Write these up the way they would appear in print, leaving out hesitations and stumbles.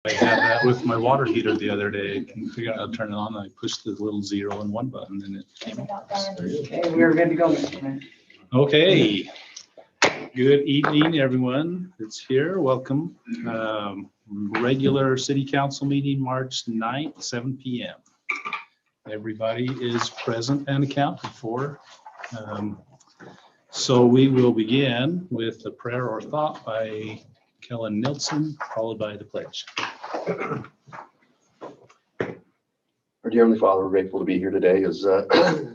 I had that with my water heater the other day. I couldn't figure out how to turn it on. I pushed the little 0 and 1 button and it came up. Okay, we're good to go, Mr. Mayor. Okay. Good evening, everyone that's here. Welcome. Regular city council meeting, March 9th, 7 p.m. Everybody is present and accounted for. So we will begin with a prayer or thought by Kellen Nilsson, followed by the pledge. Our dear Heavenly Father, we're grateful to be here today as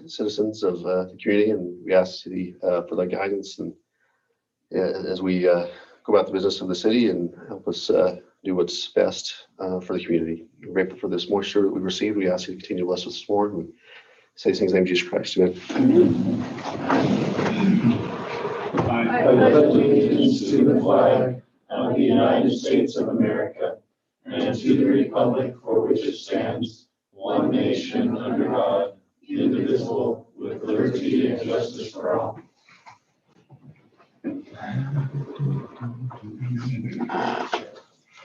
citizens of the community, and we ask City for thy guidance and as we go about the business of the city and help us do what's best for the community. We're grateful for this moisture that we received. We ask you to continue to bless us more, and we say these things in the name of Jesus Christ. Amen. I pledge allegiance to the flag of the United States of America and to the republic for which it stands, one nation under God, indivisible, with liberty and justice for all.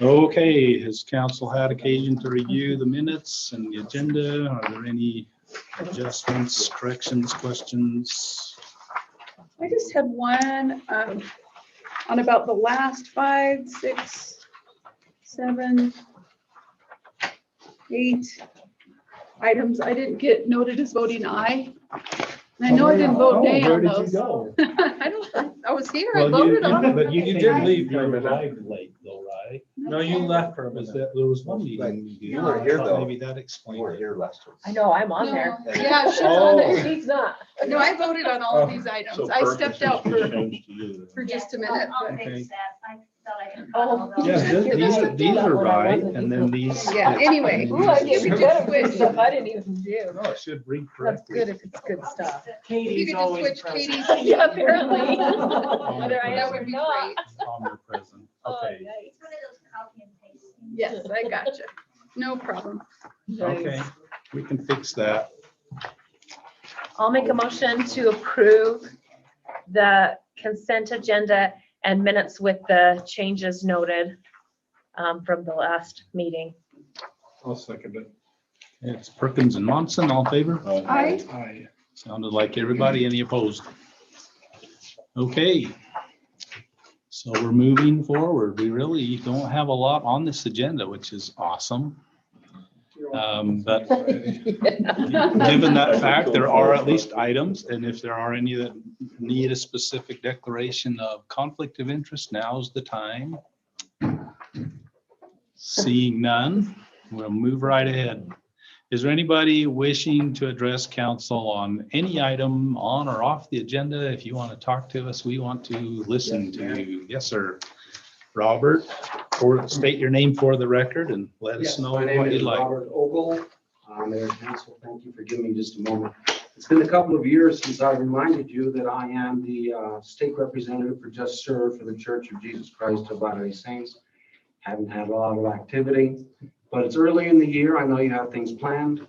Okay, has council had occasion to review the minutes and the agenda? Are there any adjustments, corrections, questions? I just had one on about the last 5, 6, 7, 8 items. I didn't get noted as voting aye. And I know I didn't vote nay on those. I was here, I voted on them. But you did leave for a bit late though, right? No, you left for a bit. There was one meeting. You were here though. Maybe that You explains were it. here last week. I know, I'm on No. there. Yeah, she's on there. He's not. No, I voted on all of these items. I stepped out for just a minute. I'll Okay. fix that. I thought I didn't. Oh. Yeah, these are right, and then these. Yeah, anyway. Ooh, I gave you We credit just for stuff I didn't even do. No, it should read That's correctly. good if it's good stuff. If you could just switch Katie's. Yeah, apparently. Oh, Whether I That am would or be not. great. Omnipresent. Okay, It's one of those copy and paste. Yes, I gotcha. No problem. okay, we can fix that. I'll make a motion to approve the consent agenda and minutes with the changes noted from the last meeting. I'll second it. It's Perkins and Monson, all in favor? Aye. Aye. Sounded like everybody. Any opposed? Okay. So we're moving forward. We really don't have a lot on this agenda, which is awesome. But given that fact, there are at least items, and if there are any that need a specific declaration of conflict of interest, now's the time. Seeing none, we'll move right ahead. Is there anybody wishing to address council on any item on or off the agenda? If you want to talk to us, we want to listen to you. Yes, sir. Robert, or state your name for the record and let us Yes, know my what name you'd is like. Robert Ogle. Mayor and Council, thank you for giving me just a moment. It's been a couple of years since I reminded you that I am the state representative for Just Serve for the Church of Jesus Christ of Latter-day Saints. Haven't had a lot of activity, but it's early in the year. I know you have things planned.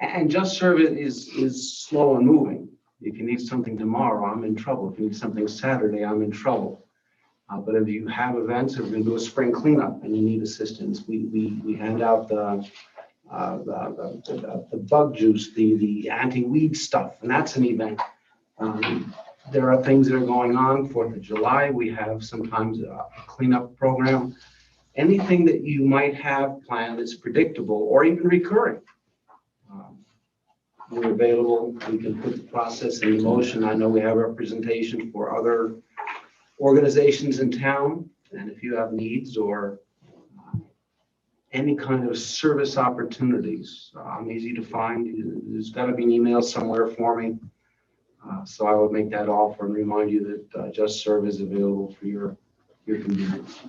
And Just Serve it is slow and moving. If you need something tomorrow, I'm in trouble. If you need something Saturday, I'm in trouble. But if you have events, if we're going to do a spring cleanup and you need assistance, we hand out the bug juice, the anti-weed stuff, and that's an event. There are things that are going on. 4th of July, we have sometimes a cleanup program. Anything that you might have planned is predictable or even recurring. We're available. We can put the process in motion. I know we have representation for other organizations in town, and if you have needs or any kind of service opportunities, I'm easy to find. There's got to be an email somewhere for me. So I would make that offer and remind you that Just Serve is available for your convenience.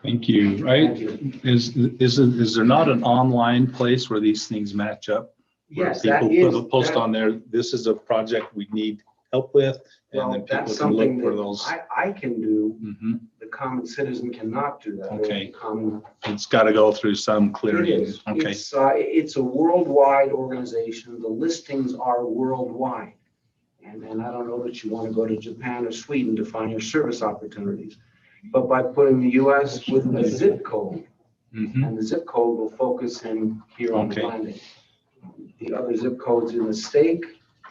Thank you. Right? Thank you. Is there not an online place where these things match up? Where Yes, that people is. put a post on there, this is a project we need help with, and then Well, people that's can look something for that those. I can do. Mhm. The common citizen cannot do that. Okay. Common It's got to go through some It clearing. is. Okay. It's a worldwide organization. The listings are worldwide. And I don't know that you want to go to Japan or Sweden to find your service opportunities. but by putting the US with a zip code, Mhm. and the zip code will focus in here on the Okay. landing. The other zip codes in the state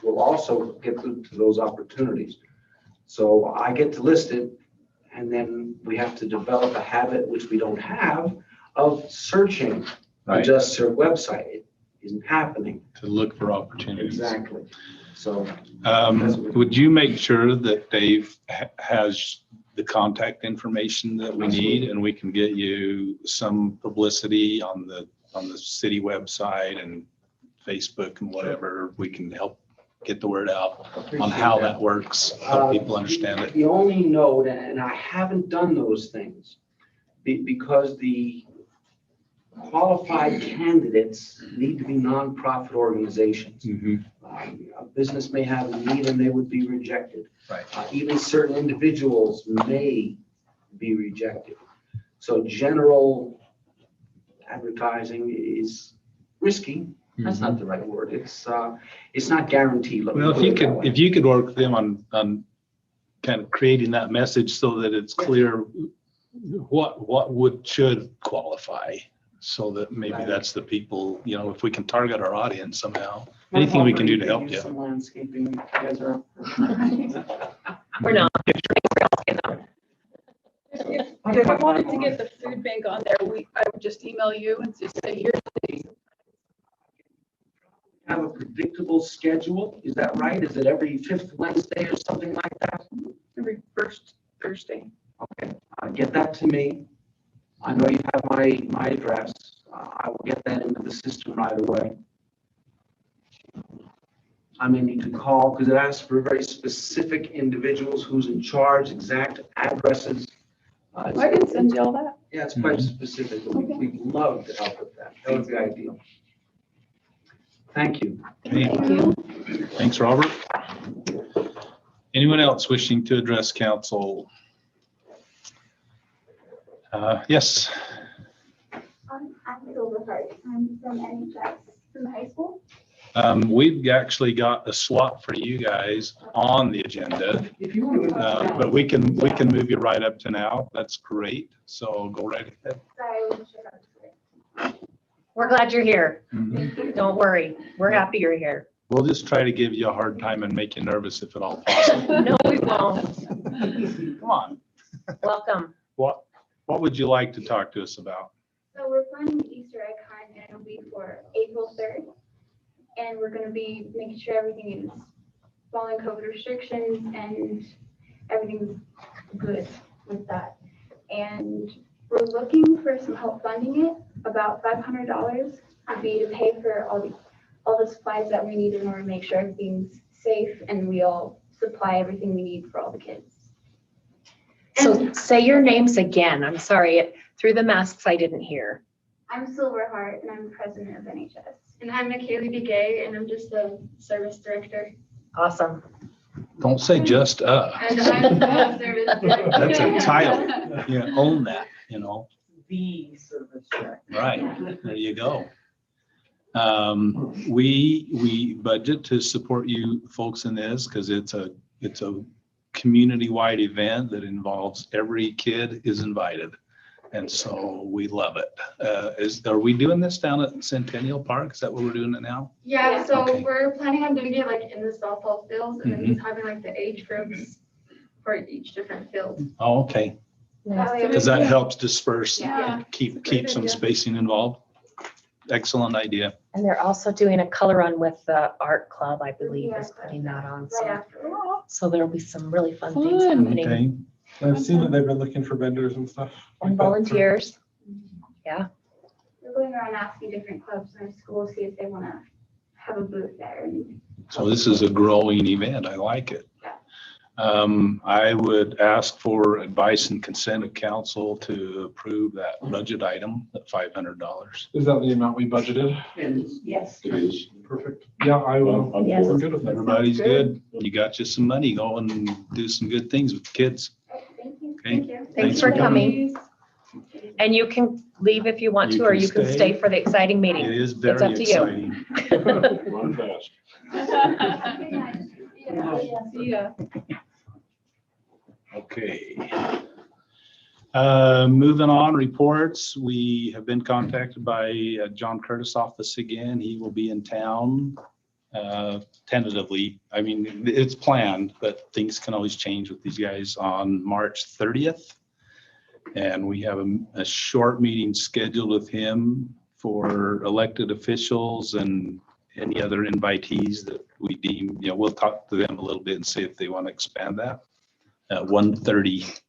will also get to those opportunities. So I get to list it, and then we have to develop a habit, which we don't have, of searching Right, just their website. It isn't happening. to look for opportunities. Exactly. So Would you make sure that Dave has the contact information that we need, and we can get you some publicity on the city website and Facebook and whatever? We can help get the word out on how that works, help people understand it. The only note, and I haven't done those things, because the qualified candidates need to be nonprofit organizations. Mhm. A business may have a need and they would be rejected. Right. Even certain individuals may be rejected. So general advertising is risky. That's not the right word. It's not guaranteed. Let me Well, put it that way. if you could work with them on kind of creating that message so that it's clear what should qualify, so that maybe that's the people, if we can target our audience somehow, anything we can do to help you. Some landscaping, you guys are. We're not. If I wanted to get the food bank on there, I would just email you and just say, here's the Have a predictable schedule, is that right? Is it every fifth Wednesday or something like that? every first Thursday. Okay, get that to me. I know you have my address. I will get that into the system right away. I may need to call because it asks for very specific individuals, who's in charge, exact addresses. I can send you all that. Yeah, it's quite specific. but We'd love to help with that. That would be ideal. Thank you. Okay. Thank you. Thanks, Robert. Anyone else wishing to address council? Yes. I'm Silverheart. I'm from NHS, from high school. We've actually got a slot for you guys on the agenda, If you want to. but we can move you right up to now. That's great. So go right ahead. Sorry, I wasn't sure how to do it. We're glad you're here. Mhm. Don't worry. We're happy you're here. We'll just try to give you a hard time and make you nervous if at all possible. No, we won't. Come on. Welcome. What would you like to talk to us about? So we're planning the Easter egg hunt, and it'll be for April 3rd. And we're going to be making sure everything is following COVID restrictions and everything's good with that. And we're looking for some help funding it. About $500 would be to pay for all the supplies that we need in order to make sure everything's safe and we all supply everything we need for all the kids. So say your names again. I'm sorry. Through the masks, I didn't hear. I'm Silverheart, and I'm president of NHS. And I'm Nikaylee B. Gay, and I'm just the service director. Awesome. Don't say just And I'm the service director. That's a title. Yeah, own that, The service director. Right, there you go. We budget to support you folks in this because it's a community-wide event that involves every kid is invited. And so we love it. Are we doing this down at Centennial Park? Is that where we're doing it now? Yeah, so Okay. we're planning on doing it like in the softball fields and then just having like the age groups for each different field. Oh, okay. That way Because that helps disperse, Yeah. keep some spacing involved. Excellent idea. And they're also doing a color run with the art club, I believe, is putting that on. right So, after. so there'll be some really fun things Fun. happening. Okay. I've seen that they've been looking for vendors and stuff. And like that. volunteers. We're going around asking different clubs in our school, see if they want to have a booth there. And So this is a growing event. I like it. I would ask for advice and consent of council to approve that budget item at $500. Is that the amount we budgeted? And Yes. It is. Perfect. Yeah, I will. Yes. We're good with that. Everybody's good. You got you some money. Go and do some good things with the kids. thank you. Okay. Thank you. Thanks for coming. And you can leave if you want You to, or can you can stay. stay for the exciting It meeting. is It's very up to you. exciting. Run fast. Good night. Yeah. See ya. Okay. Moving on, reports. We have been contacted by John Curtis' office again. He will be in town tentatively. I mean, it's planned, but things can always change with these guys on March 30th. And we have a short meeting scheduled with him for elected officials and any other invitees that we deem, we'll talk to them a little bit and see if they want to expand that at 1:30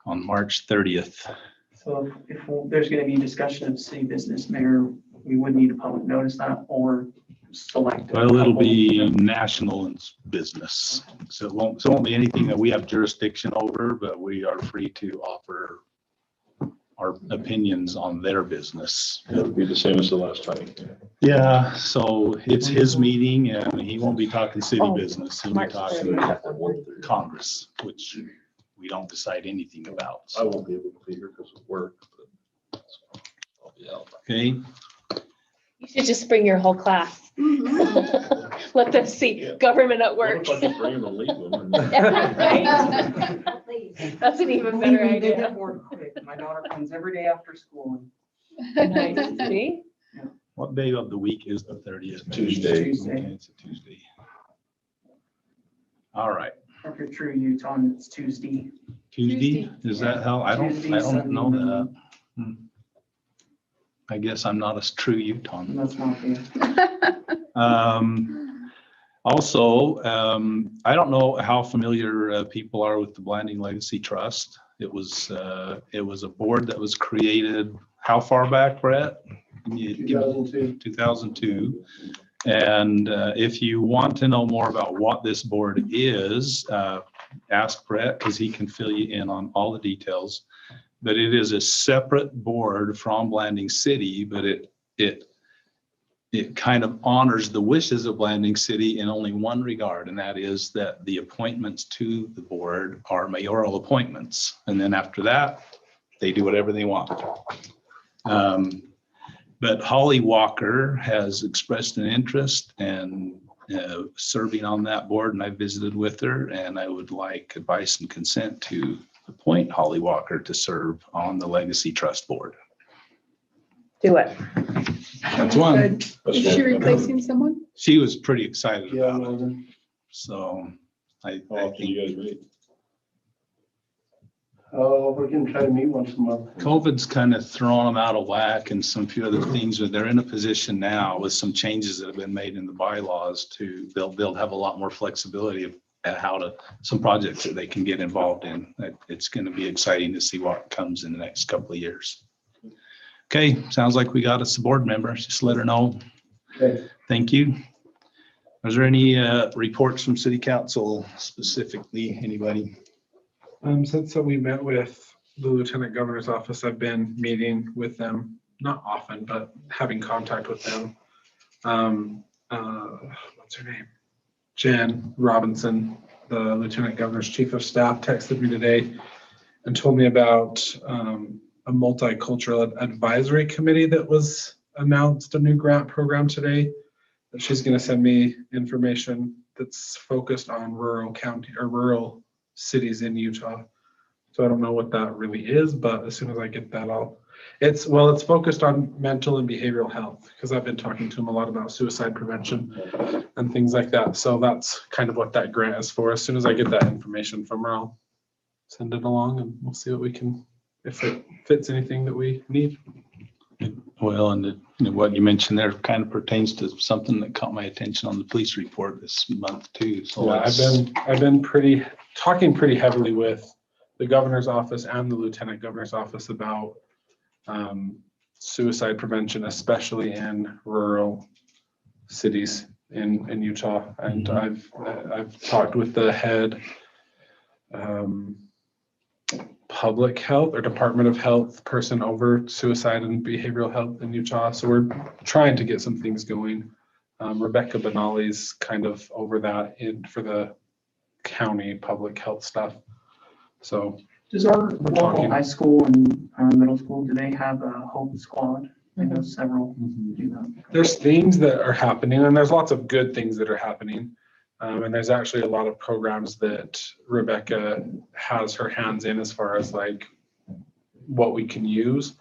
on March 30th. So if there's gonna be discussion of city business, Mayor, we would need a public notice that or select. Well, it'll be national and business. So it won't be anything that we have jurisdiction over, but we are free to offer our opinions on their business. It'll be the same as the last time. Yeah, so it's his meeting and he won't be talking city Oh, business. He'll be March talking 30th. Congress, which we don't decide anything about. I won't be able to be here because of work, but I'll be out. Okay, You should just bring your whole class. Let them see government at What work. if I just bring them and leave them? Right? Please. That's an even better They idea. get bored quick. My daughter comes every day after school. Nice. See? what day of the week is the 30th? Tuesday. Tuesday. Okay, it's a Tuesday. All right, If you're true Utah, it's Tuesday. Tuesday, is that how? I Tuesday, don't know Sunday. that. I guess I'm not a true Utah. That's not fair. Also, I don't know how familiar people are with the Blanding Legacy Trust. It was a board that was created, how far back, Brett? 2002. And if you want to know more about what this board is, ask Brett because he can fill you in on all the details. But it is a separate board from Blanding City, but it kind of honors the wishes of Blanding City in only one regard, and that is that the appointments to the board are mayoral appointments. And then after that, they do whatever they want. But Holly Walker has expressed an interest in serving on that board, and I visited with her, and I would like advice and consent to appoint Holly Walker to serve on the Legacy Trust Board. Do it. That's one. Is she replacing someone? She was pretty excited Yeah, about it. well, So I How often do think you guys meet? we're gonna try to meet once a month. COVID's kind of thrown them out of whack and some few other things, but they're in a position now with some changes that have been made in the bylaws they'll have a lot more flexibility of some projects that they can get involved in. It's going to be exciting to see what comes in the next couple of years. Okay, sounds like we got us a board member. Just let her know. Okay. Thank you. Is there any reports from city council specifically? Anybody? Since we met with the Lieutenant Governor's office, I've been meeting with them, not often, but having contact with them. What's her name? Jen Robinson, the Lieutenant Governor's Chief of Staff, texted me today and told me about a multicultural advisory committee that was announced, a new grant program today, that she's going to send me information that's focused on rural county or rural cities in Utah. So I don't know what that really is, but as soon as I get that, it's focused on mental and behavioral health, because I've been talking to them a lot about suicide prevention and things like that. So that's kind of what that grant is for. As soon as I get that information from her, I'll send it along and we'll see what we can, if it fits anything that we need. Well, and what you mentioned there kind of pertains to something that caught my attention on the police report this month too. So Yeah, I've been talking pretty heavily with the governor's office and the lieutenant governor's office about suicide prevention, especially in rural cities in Utah. And I've talked with the head public health or Department of Health person over suicide and behavioral health in Utah. So we're trying to get some things going. Rebecca Benally's kind of over that for the county public health stuff. So Does our local high school and our middle school, do they have a hope squad? I know several do that. there's things that are happening, and there's lots of good things that are happening. And there's actually a lot of programs that Rebecca has her hands in, as far as like what we can use.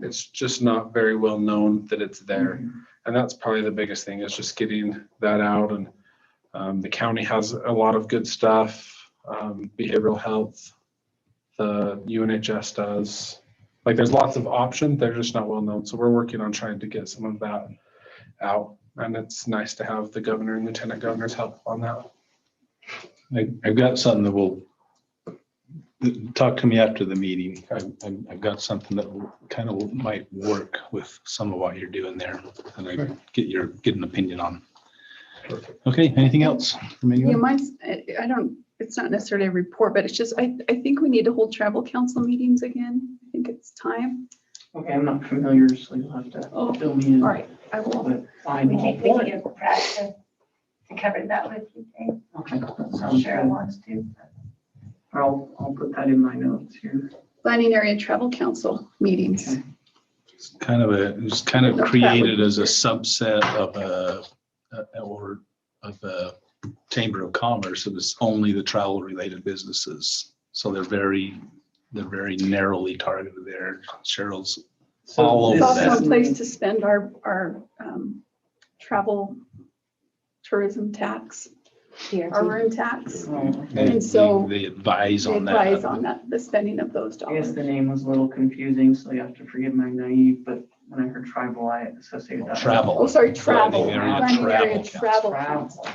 It's just not very well known that it's there. And that's probably the biggest thing, is just getting that out. And the county has a lot of good stuff, behavioral health, the UNHS does. Like, there's lots of options, they're just not well known. So we're working on trying to get some of that out. And it's nice to have the governor and lieutenant governor's help on that. I've got something that will, talk to me after the meeting. I've got something that kind of might work with some of what you're doing there, and I get an opinion on. Perfect. Okay, anything else from Yeah, anyone? mine's, I don't, it's not necessarily a report, but it's just, I think we need to hold travel council meetings again. I think it's time. Okay, I'm not familiar, so you'll have to Oh, fill me in. All right, I will. But fine. We can get Brad to cover that with you, Dave. Okay, that I'm sounds sure I good. wants to. I'll put that in my notes here. Planning area travel council meetings. Okay. It's kind of No, created as a subset of a Chamber of Commerce. It was only the travel related businesses. So they're very narrowly targeted there. Cheryl's all It's over also that. a place to spend our travel tourism tax, our room tax. And so They advise They on advise that. on that, the spending of those I guess dollars. the name was a little confusing, so you have to forgive my naive, but when I heard tribal, I associated that. Travel. Oh, sorry, travel. Planning area Planning area travel travel council.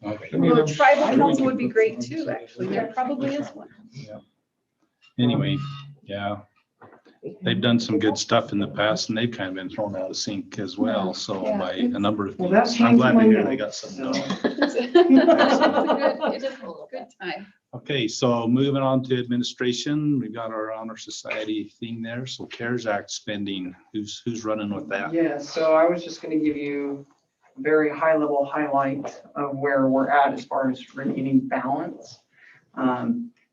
Okay. Although tribal council would be great too, actually. There probably is one. Anyway, yeah, they've done some good stuff in the past, and they've kind of been thrown out of sync as well. So Yeah, by it's- a number of Well, that things. I'm changed glad to my hear they got notes, something so. done. It's a good time. Okay, so moving on to administration, we've got our Honor Society thing there. So CARES Act spending, who's running with that? Yeah, so I was just gonna give you a very high level highlight of where we're at as far as remaining balance.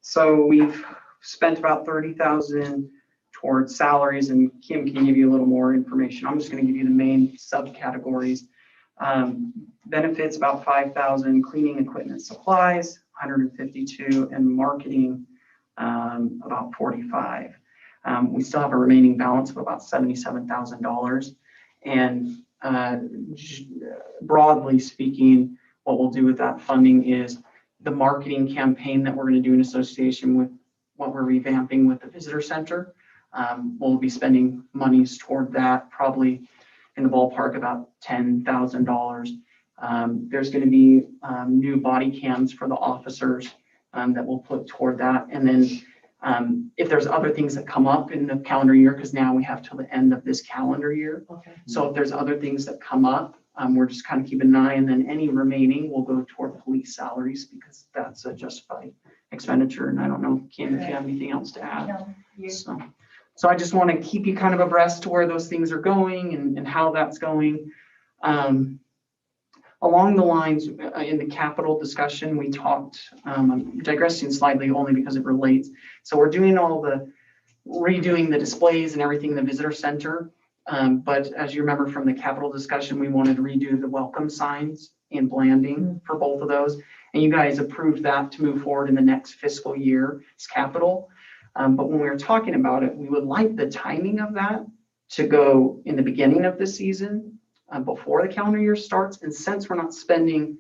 So we've spent about 30,000 towards salaries, and Kim can give you a little more information. I'm just gonna give you the main subcategories. Benefits, about 5,000, cleaning equipment supplies, 152, and marketing, about 45. We still have a remaining balance of about $77,000. And broadly speaking, what we'll do with that funding is the marketing campaign that we're going to do in association with what we're revamping with the visitor center. We'll be spending monies toward that, probably in the ballpark about $10,000. There's going to be new body cams for the officers that we'll put toward that. And then if there's other things that come up in the calendar year, because now we have till the end of this calendar year. Okay. So if there's other things that come up, we're just kind of keeping an eye, and then any remaining will go toward police salaries because that's a justified expenditure. And I don't know, Kim, if you have anything else to add. No, you- So I just want to keep you kind of abreast to where those things are going and how that's going. Along the lines in the capital discussion, we talked, I'm digressing slightly only because it relates. So we're doing redoing the displays and everything in the visitor center. But as you remember from the capital discussion, we wanted to redo the welcome signs and blanding for both of those. And you guys approved that to move forward in the next fiscal year. It's capital. But when we were talking about it, we would like the timing of that to go in the beginning of the season before the calendar year starts. And since we're not spending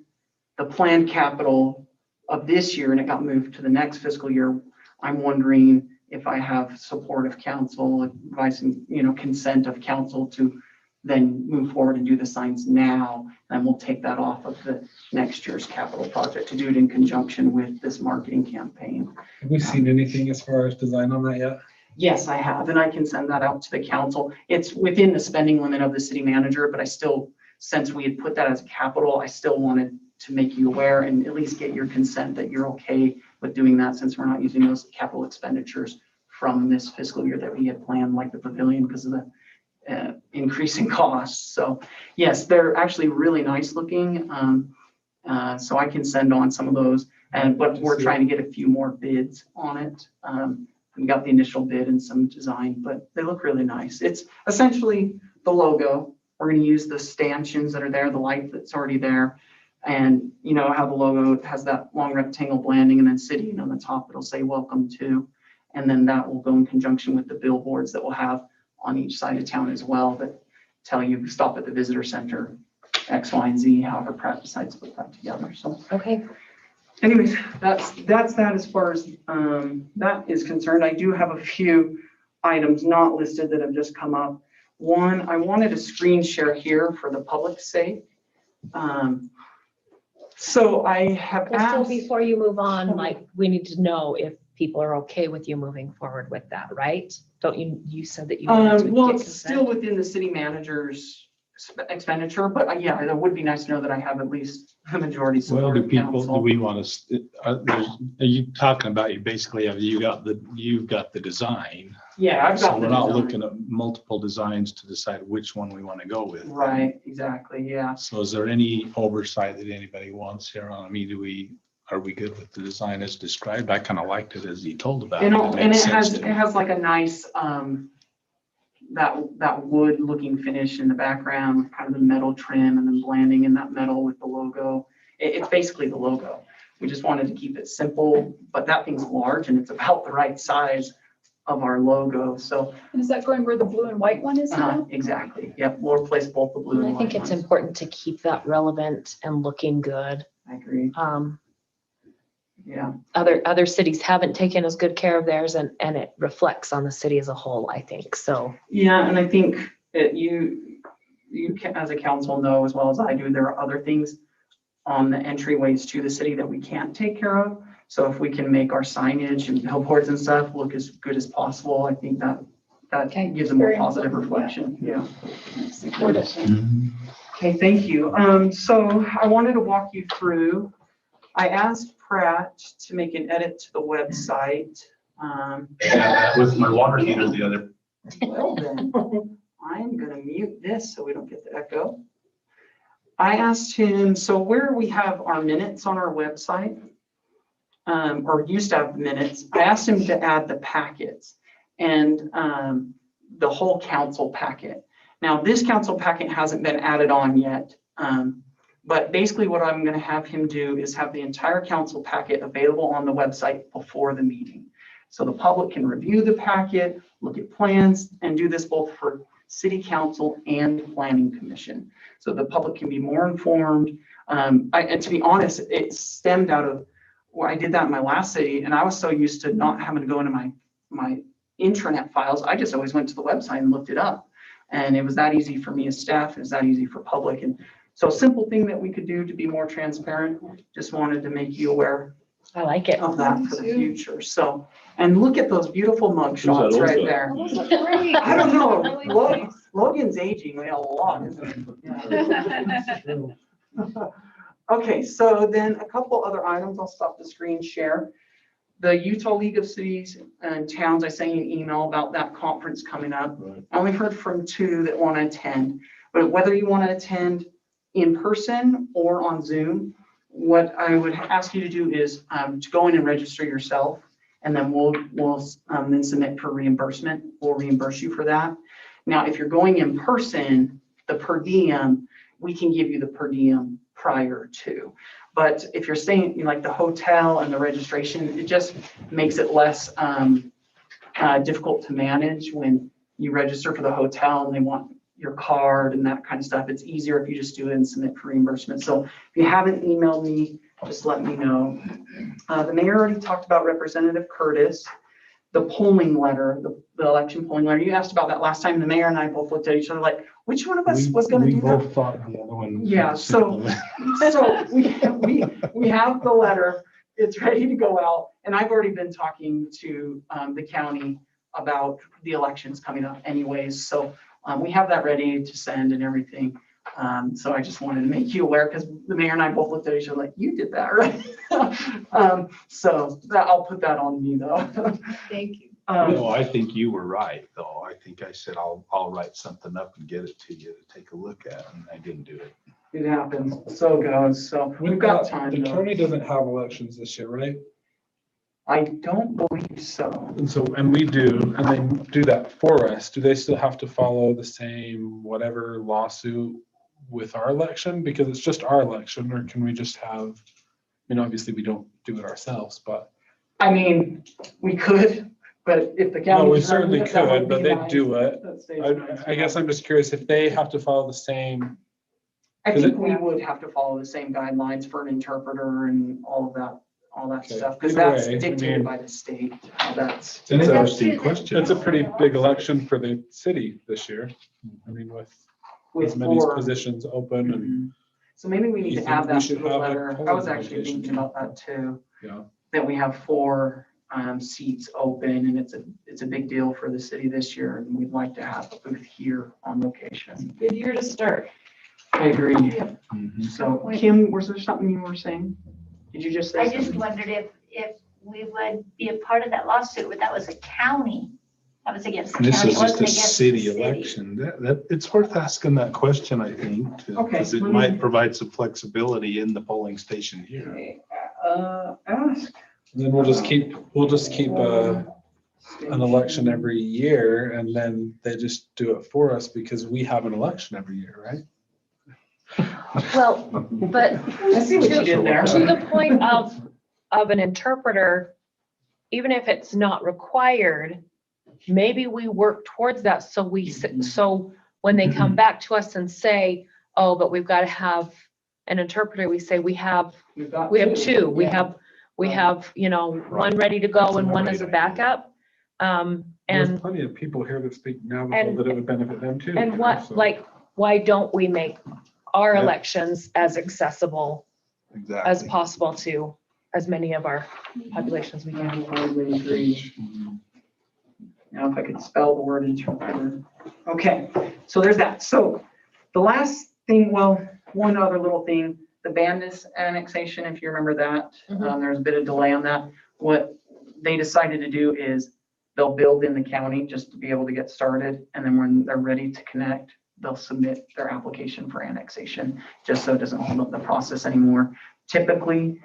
the planned capital of this year and it got moved to the next fiscal year, I'm wondering if I have support of council, advice and, consent of council to then move forward and do the signs now. And we'll take that off of the next year's capital project to do it in conjunction with this marketing campaign. Have we seen anything as far as design on that yet? Yes, I have, and I can send that out to the council. It's within the spending limit of the city manager, but I still, since we had put that as capital, I still wanted to make you aware and at least get your consent that you're okay with doing that, since we're not using those capital expenditures from this fiscal year that we had planned, like the pavilion, because of the increasing costs. So yes, they're actually really nice looking. So I can send on some of those, but we're trying to get a few more bids on it. We got the initial bid and some design, but they look really nice. It's essentially the logo. We're going to use the stanchions that are there, the light that's already there. And how the logo has that long rectangle blanding, and then city, on the top, it'll say welcome to. And then that will go in conjunction with the billboards that we'll have on each side of town as well that tell you stop at the visitor center, X, Y, and Z, however Pratt decides to put that together. So Okay, anyways, that's that as far as that is concerned. I do have a few items not listed that have just come up. One, I wanted to screen share here for the public's sake. So I have well, so asked. before you move on, like, we need to know if people are okay with you moving forward with that, right? Don't you said that you wanted to Well, get it's consent? still within the city manager's expenditure, but yeah, it would be nice to know that I have at least the majority Well, support do of people, do council. we want to, are you talking about, you basically have, you've got the design. Yeah, I've So got the we're not design. looking at multiple designs to decide which one we want to go with. Right, exactly, yeah. So is there any oversight that anybody wants here on, I mean, are we good with the design as described? I kind of liked it as he told about it. And It it makes sense has, to it me. has like a nice, that wood looking finish in the background with kind of the metal trim and then blending in that metal with the logo. It's basically the logo. We just wanted to keep it simple, but that thing's large and it's about the right size of our logo. So, And is that going where the blue and white one is now? exactly. Yep, we'll replace both the blue And and I think white it's ones. important to keep that relevant and looking good. I agree. Yeah. Other cities haven't taken as good care of theirs, and it reflects on the city as a whole, I think, so. Yeah, and I think that you can, as a council, know as well as I do, there are other things on the entryways to the city that we can't take care of. So if we can make our signage and billboards and stuff look as good as possible, I think that Okay, gives a more very positive important, yeah. reflection. Yeah. Support it. Okay, thank you. So I wanted to walk you through, I asked Pratt to make an edit to the website. With my water heater the other. Well then, I'm gonna mute this so we don't get the echo. I asked him, so where we have our minutes on our website, or used to have minutes, I asked him to add the packets and the whole council packet. Now, this council packet hasn't been added on yet. But basically what I'm gonna have him do is have the entire council packet available on the website before the meeting. So the public can review the packet, look at plans, and do this both for city council and planning commission. So the public can be more informed. And to be honest, it stemmed out of, well, I did that in my last city, and I was so used to not having to go into my intranet files. I just always went to the website and looked it up. And it was that easy for me as staff, it was that easy for public. And so a simple thing that we could do to be more transparent, just wanted to make you aware I like it. of that for the future. So, and look at those beautiful mug shots right logo? there. Those look great. I don't know, Really Logan's aging a lot, isn't he? Yeah. Okay, so then a couple other items, I'll stop the screen share. The Utah League of Cities and Towns, I sent you an email about that conference coming up. I only heard from 2 that want to attend, but whether you want to attend in person or on Zoom, what I would ask you to do is to go in and register yourself, and then we'll then submit for reimbursement. We'll reimburse you for that. Now, if you're going in person, the per diem, we can give you the per diem prior to. But if you're staying in like the hotel and the registration, it just makes it less difficult to manage when you register for the hotel and they want your card and that kind of stuff. It's easier if you just do it and submit for reimbursement. So if you haven't emailed me, just let me know. The mayor already talked about Representative Curtis, the polling letter, the election polling letter. You asked about that last time. The mayor and I both looked at each other like, which one of us was going to do that? We both thought the other one. Yeah, so we have the letter, it's ready to go out, and I've already been talking to the county about the elections coming up anyways, so we have that ready to send and everything. So I just wanted to make you aware, because the mayor and I both looked at each other like, you did that, right? So that, I'll put that on me though. Thank you. No, I think you were right, though. I think I said, I'll write something up and get it to you to take a look at, and I didn't do it. It happens, so goes, so we've got time The though. county doesn't have elections this year, right? I don't believe so. And so, and we do, and they do that for us. Do they still have to follow the same whatever lawsuit with our election? Because it's just our election, or can we just have, I mean, obviously we don't do it ourselves, but. I mean, we could, But if the county. Well, we is running certainly it, that would could, but be they nice. do it. That stays nice, I guess yeah. I'm just curious if they have to follow the same. I Is think it- we would have to follow the same guidelines for an interpreter and all that Okay. stuff, because Either that's way, I dictated mean- by the state, how that's. It's an That's- interesting question. It's a pretty big election for the city this year. I mean, with as many four. positions open and, Mhm. So maybe we need You to think add we that should to the have a letter. I polling was actually location? thinking about that too, yeah. that we have 4 seats open, and it's a big deal for the city this year, and we'd like to have a booth here on location. Good year to start. I agree. Mhm. So Kim, was there something you were saying? Did you just say I just something? wondered if we would be a part of that lawsuit, but that was a county. That was against the And this county. is It just wasn't a against the city city. election. It's worth asking that question, I think, Okay, because it let me- might provide some flexibility in the polling station here. Okay, ask. Then we'll just keep an election every year and then they just do it for us because we have an election every year, right? Well, but I see what you did there. to the point of an interpreter, even if it's not required, maybe we work towards that. So when they come back to us and say, oh, but we've got to have an interpreter, we say we have We've got 2. We Yeah. have, one ready to go and one as a backup. There's And, plenty of people here that speak Navajo and- that it would benefit them too. and what, so. like, why don't we make our Yeah. elections as accessible as Exactly. possible to as many of our population as we I can? totally agree. Now, if I could spell the word interpreter. Okay, so there's that. So the last thing, well, one other little thing, the Bandus annexation, if you remember that, Mhm. there's a bit of delay on that. What they decided to do is they'll build in the county just to be able to get started. And then when they're ready to connect, they'll submit their application for annexation, just so it doesn't hold up the process anymore. Typically,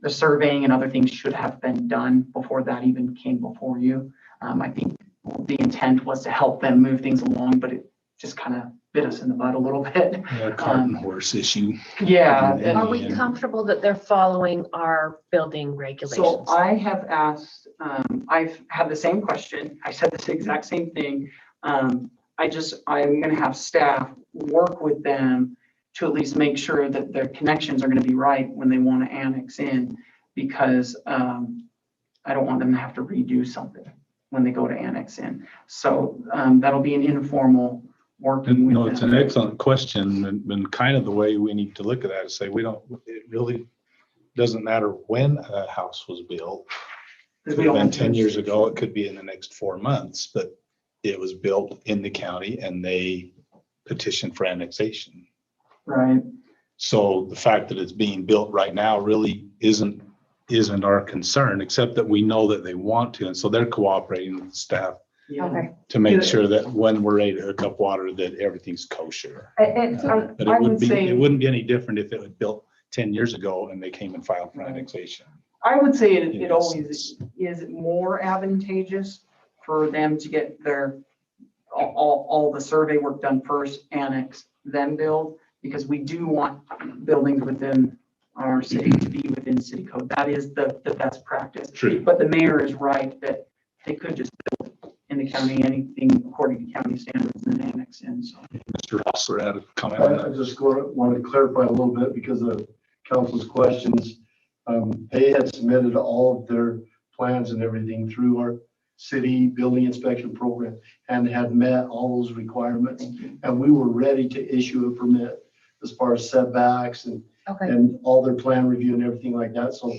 the surveying and other things should have been done before that even came before you. I think the intent was to help them move things along, but it just kind of bit us in the butt a little bit. Yeah, cart and horse issue. Yeah. And- Are we comfortable that they're following our building So regulations? I have asked, I've had the same question. I said this exact same thing. I'm gonna have staff work with them to at least make sure that their connections are gonna be right when they want to annex in, because I don't want them to have to redo something when they go to annex in. So that'll be an informal working with No, them. it's an excellent question, and kind of the way we need to look at that is say, it really doesn't matter when a house was built. It could have been 10 years ago, it could be in the next 4 months, but it was built in the county and they petitioned for annexation. Right. So the fact that it's being built right now really isn't our concern, except that we know that they want to, and so they're cooperating with the staff Yeah. Okay. to make sure that when we're ready to hook up water, that everything's kosher. But I would say. it wouldn't be any different if it was built 10 years ago and they came and filed for annexation. I would say in it that always sense. is more advantageous for them to get all the survey work done first, annex, then build, because we do want buildings within our city to be within city code. That is the best practice. True. But the mayor is right that they could just build in the county, anything according to county standards and then annex in, so. Mr. Hostler had a comment on I that. just wanted to clarify a little bit because of council's questions. They had submitted all of their plans and everything through our city building inspection program and had met all those requirements. And we were ready to issue a permit as far as setbacks and all their plan review and everything like that. So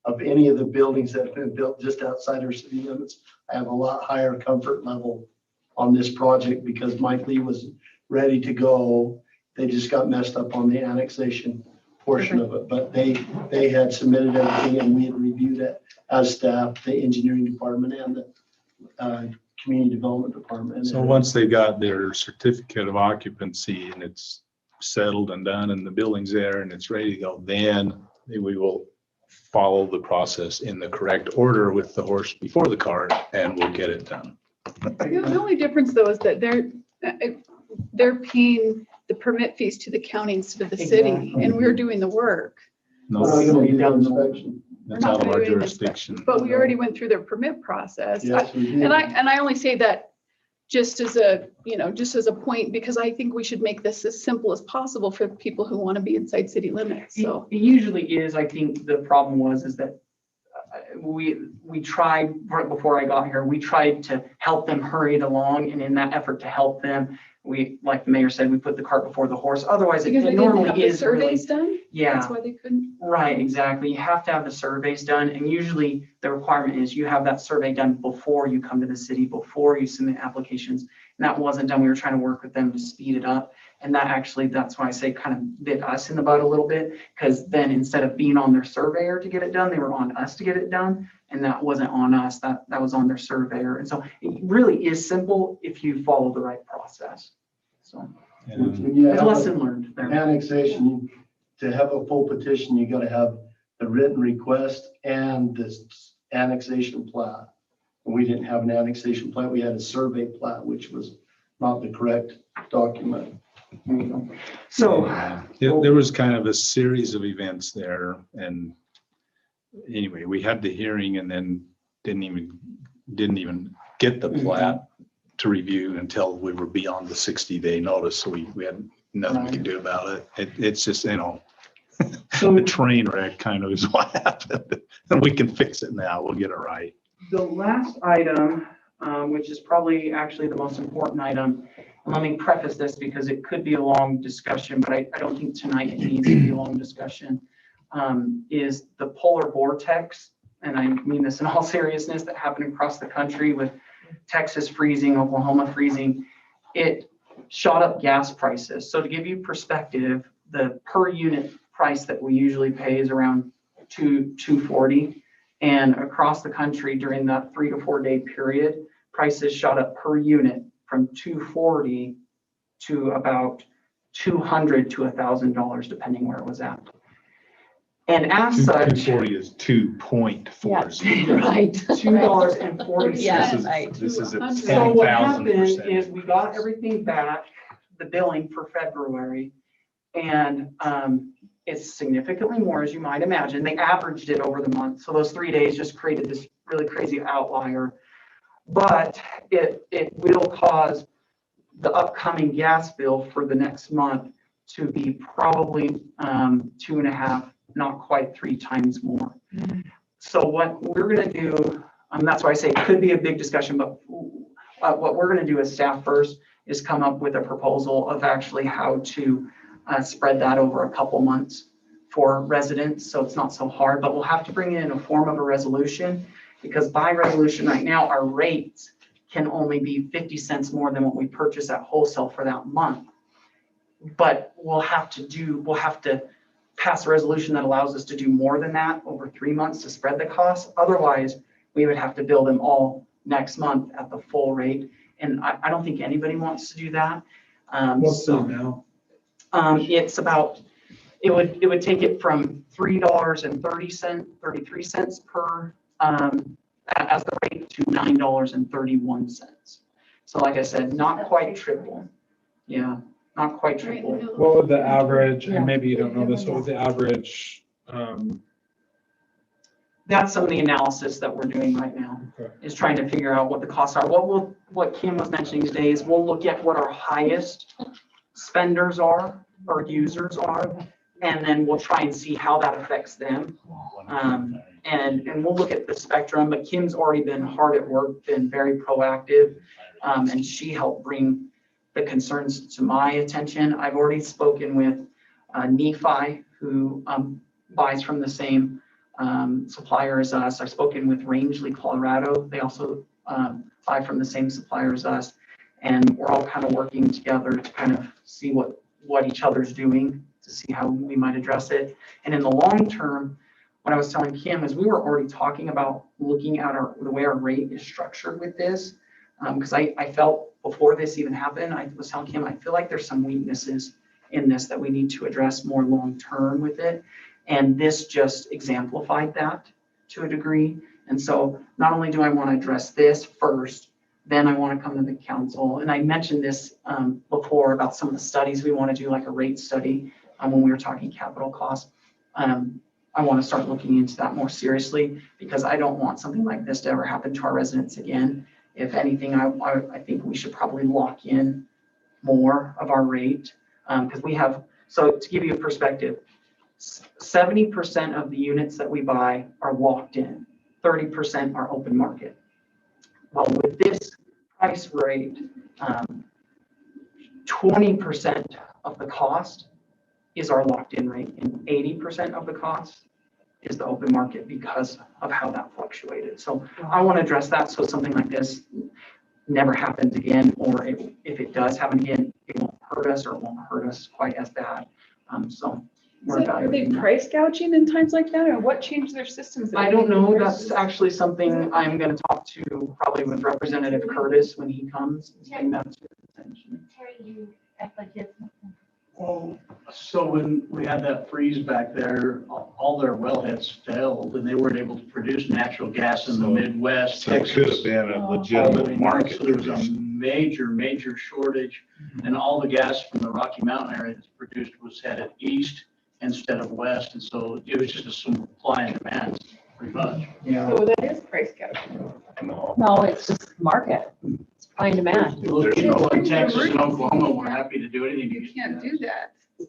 of any of the buildings that have been built just outside our city limits, I have a lot higher comfort level on this project because Mike Lee was ready to go. They just got messed up on the annexation portion of it, but they had submitted everything and we had reviewed it as staff, the engineering department and the community development department. So once they got their certificate of occupancy and it's settled and done and the building's there and it's ready to go, then we will follow the process in the correct order with the horse before the cart and we'll get it done. The only difference though is that they're paying the permit fees to the county instead of the city, Exactly. and we're doing the work. No, Well, It's gonna be Be done. inspection. We're That's not out of our doing this, jurisdiction. But we already went through their permit process. Yes, we did. And I only say that just as a, just as a point, because I think we should make this as simple as possible for people who want to be inside city limits, so. It usually is. I think the problem is that we tried, right before I got here, we tried to help them hurry it along, and in that effort to help them, we, like the mayor said, we put the cart before the horse. Otherwise, it Because they didn't have normally the is really, surveys done? yeah. That's why they couldn't. Right, exactly. You have to have the surveys done, and usually the requirement is you have that survey done before you come to the city, before you submit applications. And that wasn't done. We were trying to work with them to speed it up. And that actually, that's why I say kind of bit us in the butt a little bit, because then instead of being on their surveyor to get it done, they were on us to get it done. And that wasn't on us, that was on their surveyor. And so it really is simple if you follow the right process. So And When you it's a have lesson learned there. annexation, to have a full petition, you gotta have the written request and this annexation plat. And we didn't have an annexation plat, we had a survey plat, which was not the correct document. There you go. So there was kind of a series of events there, and anyway, we had the hearing and then didn't even get the plat to review until we were beyond the 60-day notice. So we had nothing we could do about it. It's just, So the train wreck kind of is what happened. And we can fix it now. We'll get it right. the last item, which is probably actually the most important item, and let me preface this because it could be a long discussion, but I don't think tonight it needs to be a long discussion, is the polar vortex. And I mean this in all seriousness, that happened across the country with Texas freezing, Oklahoma freezing. It shot up gas prices. So to give you perspective, the per unit price that we usually pay is around $2.40. And across the country during that 3 to 4 day period, prices shot up per unit from $2.40 to about $200 to $1,000, depending where it was at. And as such, 240 is 2.40. Right. $2.40. Yeah, This is at So what happened 10,000%. is we got everything back, the billing for February, and it's significantly more, as you might imagine. They averaged it over the month. So those 3 days just created this really crazy outlier. But it will cause the upcoming gas bill for the next month to be probably 2.5, not quite 3 times more. So what we're going to do, that's why I say it could be a big discussion, but what we're going to do as staff first is come up with a proposal of actually how to spread that over a couple months for residents, so it's not so hard, but we'll have to bring it in a form of a resolution, because by resolution right now, our rates can only be 50 cents more than what we purchase at wholesale for that month. But we'll have to pass a resolution that allows us to do more than that over 3 months to spread the costs. Otherwise, we would have to bill them all next month at the full rate. And I don't think anybody wants to do that. What's the amount? It's about, it would take it from $3.33 per, as the rate to $9.31. So like I said, not quite triple. Yeah, not quite triple. What would the average, and maybe you don't know this, what would the average, That's some of the analysis that we're doing right now, okay. is trying to figure out what the costs are. What Kim was mentioning today is we'll look at what our highest spenders are, or users are, and then we'll try and see how that affects them. And we'll look at the spectrum, but Kim's already been hard at work, been very proactive, and she helped bring the concerns to my attention. I've already spoken with Nephi, who buys from the same supplier as us. I've spoken with Rangeley, Colorado. They also buy from the same supplier as us. And we're all kind of working together to kind of see what each other's doing, to see how we might address it. And in the long term, what I was telling Kim is we were already talking about looking at the way our rate is structured with this. Because I felt before this even happened, I was telling Kim, I feel like there's some weaknesses in this that we need to address more long-term with it. And this just exemplified that to a degree. And so not only do I want to address this first, then I want to come to the council. And I mentioned this before about some of the studies we want to do, like a rate study when we were talking capital costs. I want to start looking into that more seriously because I don't want something like this to ever happen to our residents again. If anything, I think we should probably lock in more of our rate because we have, so to give you a perspective, 70% of the units that we buy are locked in, 30% are open market. Well, with this price rate, 20% of the cost is our locked in rate and 80% of the cost is the open market because of how that fluctuated. So I want to address that so something like this never happens again, or if it does happen again, it won't hurt us or it won't hurt us quite as bad. So we're So are they evaluating that. price gouging in times like that, or what changed their systems? that I don't know. made That's versus- actually something I'm going to talk to probably with Representative Curtis when he comes. Bring that to his attention. Terry, you act like you had something. Well, so when we had that freeze back there, all their wellheads failed and they weren't able to produce natural gas in the Midwest. So it could have Texas. been a all legitimate the way market north. So there was a condition. major shortage, and all the gas from the Rocky Mountain area that's produced was headed east instead of west, and so it was just a supply and demand, pretty much. Yeah. So that is price gouging. No, it's just market. It's supply and demand. Those people in Texas and Oklahoma were happy to do anything. You can't do that. In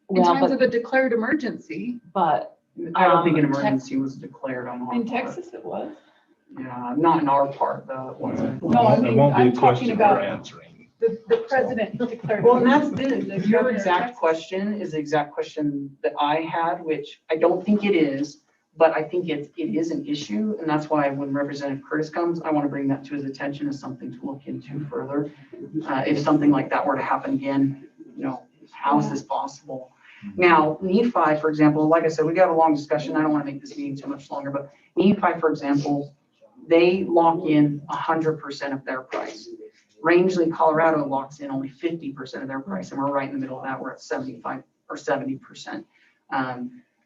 Well, times but, of a declared emergency, but I don't think an Tex- emergency was declared on our in part. Texas it was. Yeah, not in our part, though. It wasn't. No, I It mean, won't be I'm a talking question we're about answering. the president declared. Well, and that's emergency. the, your exact question is the exact question that I had, which I don't think it is, but I think it is an issue. And that's why when Representative Curtis comes, I want to bring that to his attention as something to look into further. If something like that were to happen again, how is this possible? Now, Nephi, for example, like I said, we got a long discussion. I don't want to make this meeting too much longer, but Nephi, for example, they lock in 100% of their price. Rangeley, Colorado locks in only 50% of their price, and we're right in the middle of that. We're at 75 or 70%.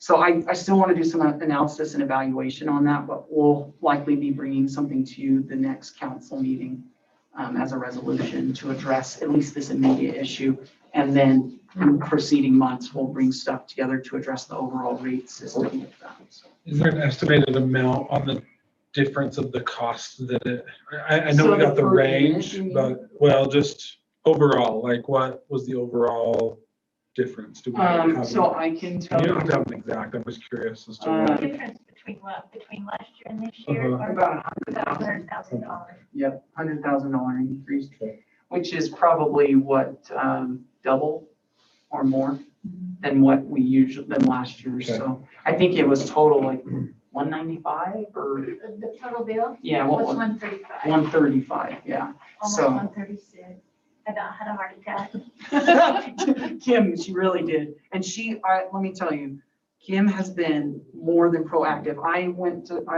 So I still want to do some analysis and evaluation on that, but we'll likely be bringing something to you the next council meeting as a resolution to address at least this immediate issue. And then in proceeding months, we'll bring stuff together to address the overall rate system with that. So. Is there an estimated amount on the difference of the cost that it, I know So we got the per range, unit, you mean? but, well, just overall, like what was the overall difference? Do we have So an- I can tell You you don't have to have an exact, I'm just curious as to. Uh, what- Difference between what, between last year and this year? Uh-huh. Or about about $100,000. $100,000. Yep, $100,000 increase, which is probably what, double or more than what we usually, than last year. Okay. So I think it was total like 195 or, The total bill yeah, what was was 135, 135, yeah. almost so- 136. I had a heart attack. Kim, she really did. And let me tell you, Kim has been more than proactive. I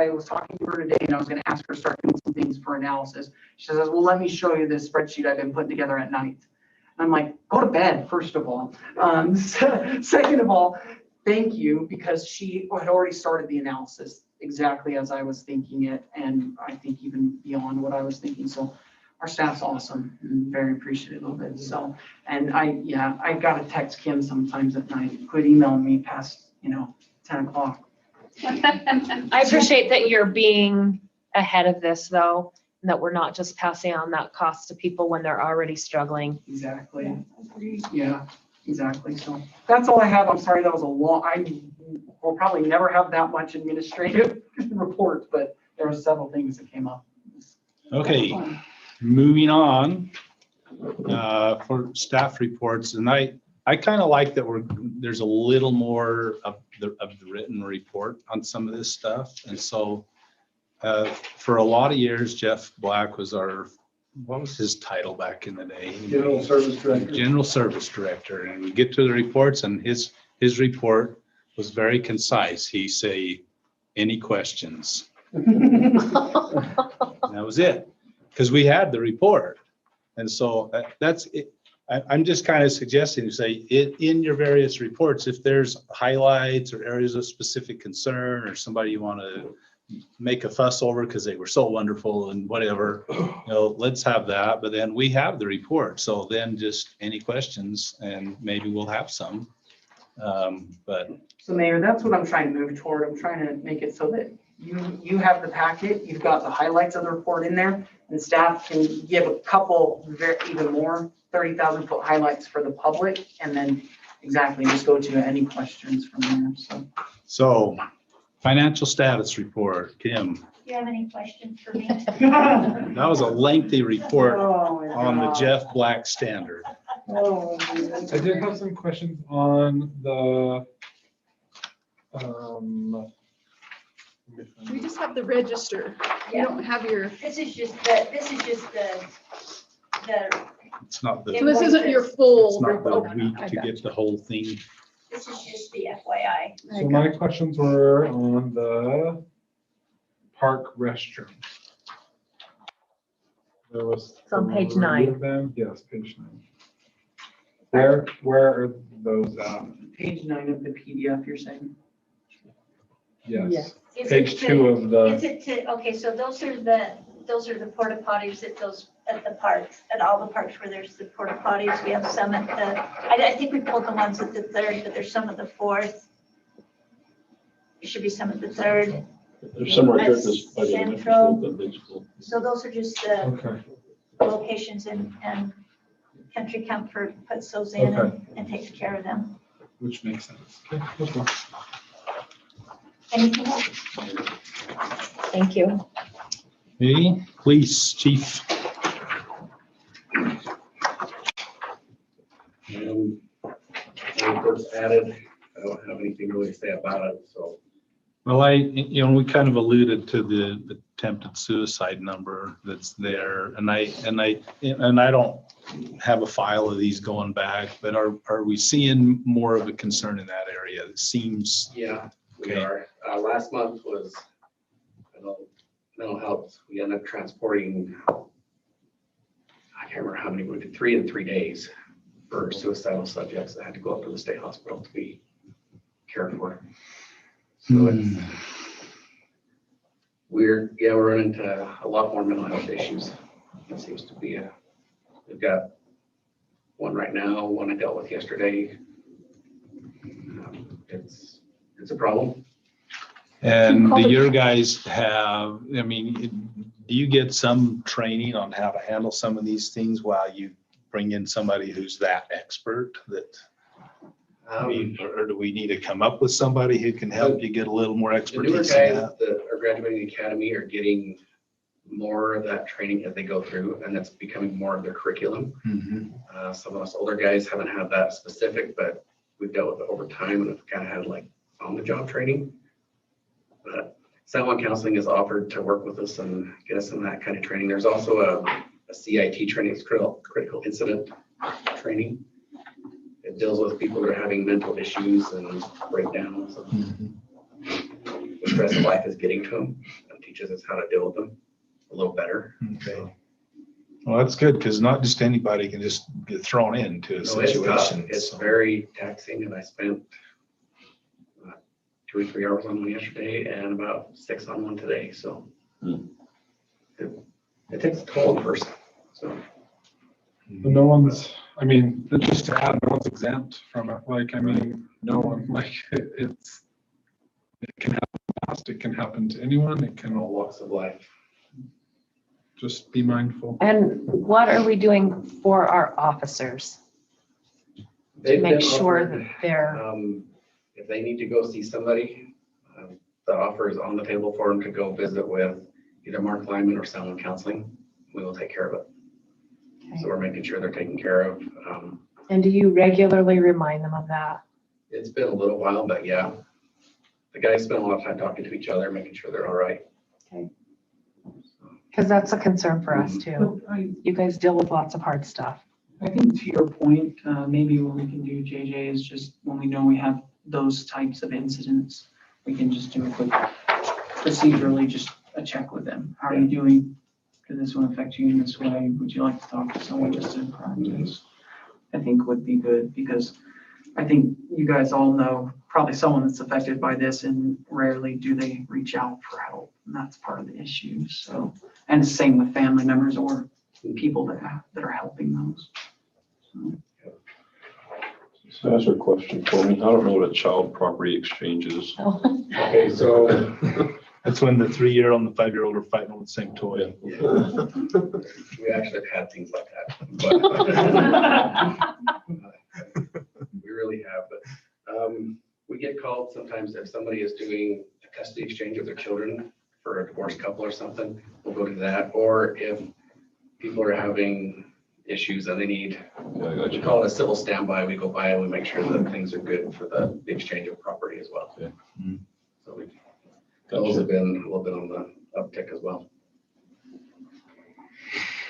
was talking to her today and I was going to ask her to start doing some things for analysis. She says, well, let me show you this spreadsheet I've been putting together at night. I'm like, go to bed, first of all. Second of all, thank you, because she had already started the analysis exactly as I was thinking it. And I think even beyond what I was thinking. So our staff's awesome and very appreciative of it. So, and I got to text Kim sometimes at night, quit emailing me past, 10 o'clock. I appreciate that you're being ahead of this though, and that we're not just passing on that cost to people when they're already struggling. Exactly. Yeah, exactly. So that's all I have. I'm sorry, that was a long, we'll probably never have that much administrative reports, but there were several things that came up. Okay, moving on for staff reports, and I kind of like that there's a little more of the written report on some of this stuff. And so for a lot of years, Jeff Black was what was his title back in the day? General Service Director. General Service Director. And we get to the reports and his report was very concise. He say, any questions? And that was it, because we had the report. And so that's it. I'm just kind of suggesting to say it in your various reports, if there's highlights or areas of specific concern or somebody you want to make a fuss over because they were so wonderful and whatever, let's have that. But then we have the report. So then just any questions and maybe we'll have some. But So Mayor, that's what I'm trying to move toward. I'm trying to make it so that you have the packet, you've got the highlights of the report in there, and staff can give a couple, even more 30,000-foot highlights for the public, and then exactly just go to any questions from there, so financial status report, Kim. Do you have any questions for me? That was a lengthy report Oh, my on the God. Jeff Black standard. Oh, I did have some questions on the, We just have the register. You Yeah. don't have your, This is just the, It's not so the, this isn't your it's full. not the okay, week I to got get the whole thing. this is just the FYI. you. I so got my you. questions were on the park restroom. There was. It's on page 3 9. of them. Yes, page 9. Where are those at? Page 9 of the PDF, you're saying? Yes, Is page it 2 of Is the, it okay, so those are the porta potties at the parks, at all the parks where there's the porta potties. We have some at I think we pulled the ones at the 3rd, but there's some at the 4th. There should be some at the 3rd. There's somewhere here That's that's by the elementary Central. school, the big school. So those are just the okay, locations and Country Comfort puts those in Okay. and takes care of them. which makes sense. Okay, that's fine. Anything else? Thank you. Hey, police chief. When it first added, I don't have anything really to say about it, so. Well, we kind of alluded to the attempted suicide number that's there, and I don't have a file of these going back, but are we seeing more of a concern in that area? It seems, Yeah, we Okay. are. Last month was, mental health. We ended up transporting, I can't remember how many, we did 3 in 3 days for suicidal subjects that had to go up to the state hospital to be cared for. So it's, we're running into a lot more mental health issues. It seems to be we've got one right now, one I dealt with yesterday. It's a problem. and do your guys have, do you get some training on how to handle some of these things while you bring in somebody who's that expert that, or do we need to come up with somebody who can help you get a little more The newer expertise guys in that? that are graduating the academy are getting more of that training as they go through, and that's becoming more of their curriculum. Mhm. Some of us older guys haven't had that specific, but we've dealt with it over time and have kind of had like on-the-job training. But someone counseling is offered to work with us and get us in that kind of training. There's also a CIT training, it's critical incident training. It deals with people that are having mental issues and breakdowns and the stress of life is getting to them, and teaches us how to deal with them a little better. Okay. Well, that's good, because not just anybody can just get thrown into a So it's tough. situation. It's so. very taxing, and I spent 2 or 3 hours on one yesterday and about 6 on one today, so. It takes a toll on the person, so. But no one's, just to add, no one's exempt from it. No one, it can happen fast, it can happen to anyone, it can All walks of life. just be mindful. And what are we doing for our officers to They've make been sure offered, that they're, if they need to go see somebody, the offer is on the table for them to go visit with either Mark Lyman or someone counseling. We will take care of it. So we're making sure they're taken care of. and do you regularly remind them of that? It's been a little while, but yeah. The guys spend a lot of time talking to each other, making sure they're all right. Because that's a concern for us too. But You guys deal with lots of hard stuff. I think to your point, maybe what we can do, JJ, is just when we know we have those types of incidents, we can just do a quick procedurally, just a check with them. How are you doing? Did this one affect you in this way? Would you like to talk to someone just in practice? I think would be good, because I think you guys all know probably someone that's affected by this, and rarely do they reach out for help. And that's part of the issue. So, and same with family members or people that are helping those. So. So that's a question for me. I don't know what a child property exchange is. Okay, so That's when the 3-year-old and the 5-year-old are fighting over the same toy. we actually have had things like that. We really have, but we get called sometimes if somebody is doing a custody exchange of their children for a divorced couple or something, we'll go to that. Or if people are having issues and they need, Yeah, I got we you. call it a civil standby, we go by and we make sure that things are good for the exchange of property as well. Yeah. So those have been a little bit on the uptick as well.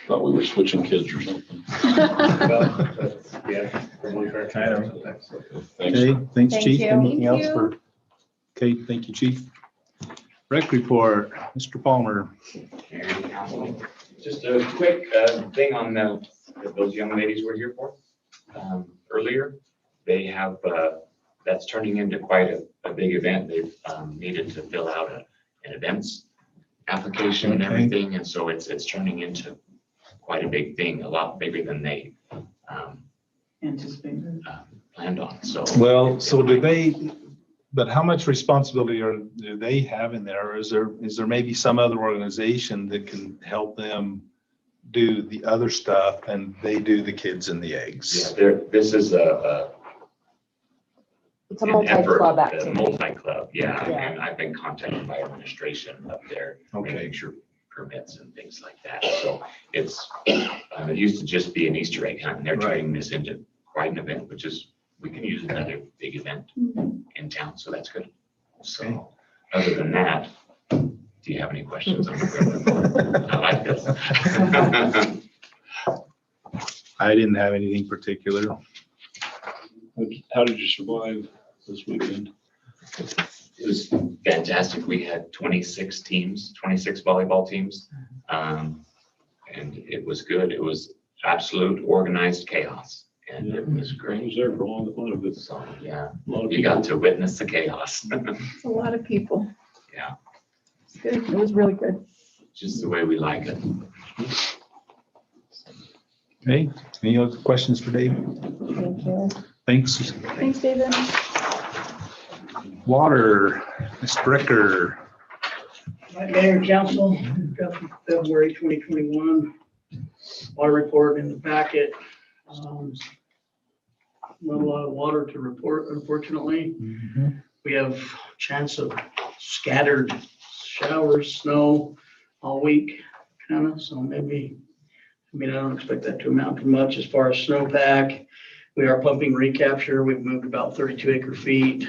Thought we were switching kids or something. Well, that's, yeah. from one car to I know. another sometimes, so. Thanks. Okay, thanks, Thank chief. you. Anything Thank else you. for? Okay, thank you, chief. Rec report, Mr. Palmer. Just a quick thing on that those young ladies were here for earlier. They have, that's turning into quite a big event. They've needed to fill out an events application and Okay. everything. And so it's turning into quite a big thing, a lot bigger than they Anticipated. planned on. So Well, so do they, but how much responsibility do they have in there? Or is there maybe some other organization that can help them do the other stuff and they do the kids and the yeah, eggs? this is It's a an effort, multi-club a activity. multi-club, yeah. Yeah. And I've been contacted by administration up there. Okay. Making sure permits and things like that. So it used to just be an Easter egg hunt and they're Right. turning this into quite an event, which is, we can use another big event in town. So that's good. So other than that, do you have any questions on the I like this. I didn't have anything particular. How did you survive this weekend? It was fantastic. We had 26 teams, 26 volleyball teams. And it was good. It was absolute organized chaos and it was I great. was there for all the fun of it. So, yeah, A lot of you got people. to witness the chaos. It's a lot of people. Yeah, It's good. It was really good. just the way we like it. Okay, any other questions for Dave? Thank you. Thanks. Thanks, David. Water, Mr. Ricker. Mayor, council, February 2021, water report in the packet. Not a lot of water to report, unfortunately. We have chance of scattered showers, snow all week, kind of, so maybe, I don't expect that to amount to much as far as snowpack. We are pumping recapture. We've moved about 32 acre feet.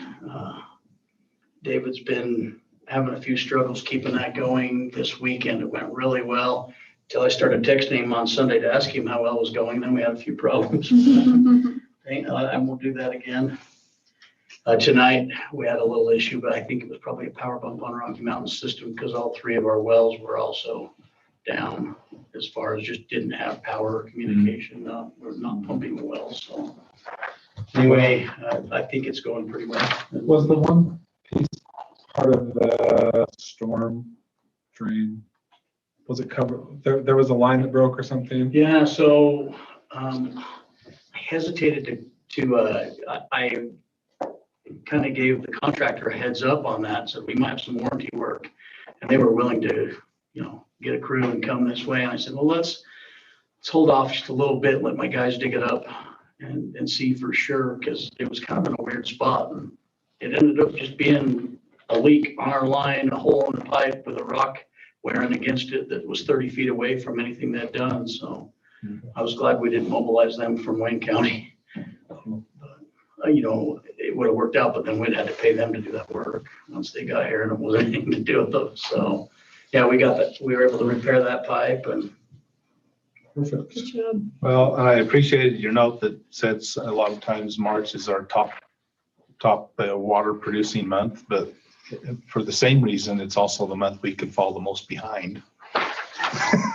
David's been having a few struggles keeping that going. This weekend, it went really well until I started texting him on Sunday to ask him how well it was going. Then we had a few problems. I won't do that again. Tonight, we had a little issue, but I think it was probably a power bump on Rocky Mountain system because all three of our wells were also down as far as just didn't have power or communication. We're not pumping the wells. So anyway, I think it's going pretty well. Was the one piece part of the storm drain? Was it covered? There was a line that broke or something? Yeah, so I hesitated I kind of gave the contractor a heads up on that, so we might have some warranty work. And they were willing to, get a crew and come this way. And I said, well, let's hold off just a little bit, let my guys dig it up and see for sure, because it was kind of in a weird spot. And it ended up just being a leak on our line, a hole in the pipe with a rock wearing against it that was 30 feet away from anything they'd done. So I was glad we didn't mobilize them from Wayne County. It would have worked out, but then we'd had to pay them to do that work once they got here and it wasn't anything to do with them. So, yeah, we got that. We were able to repair that pipe and. Perfect. Good job. Well, and I appreciated your note that says a lot of times March is our top water producing month, but for the same reason, it's also the month we could fall the most behind.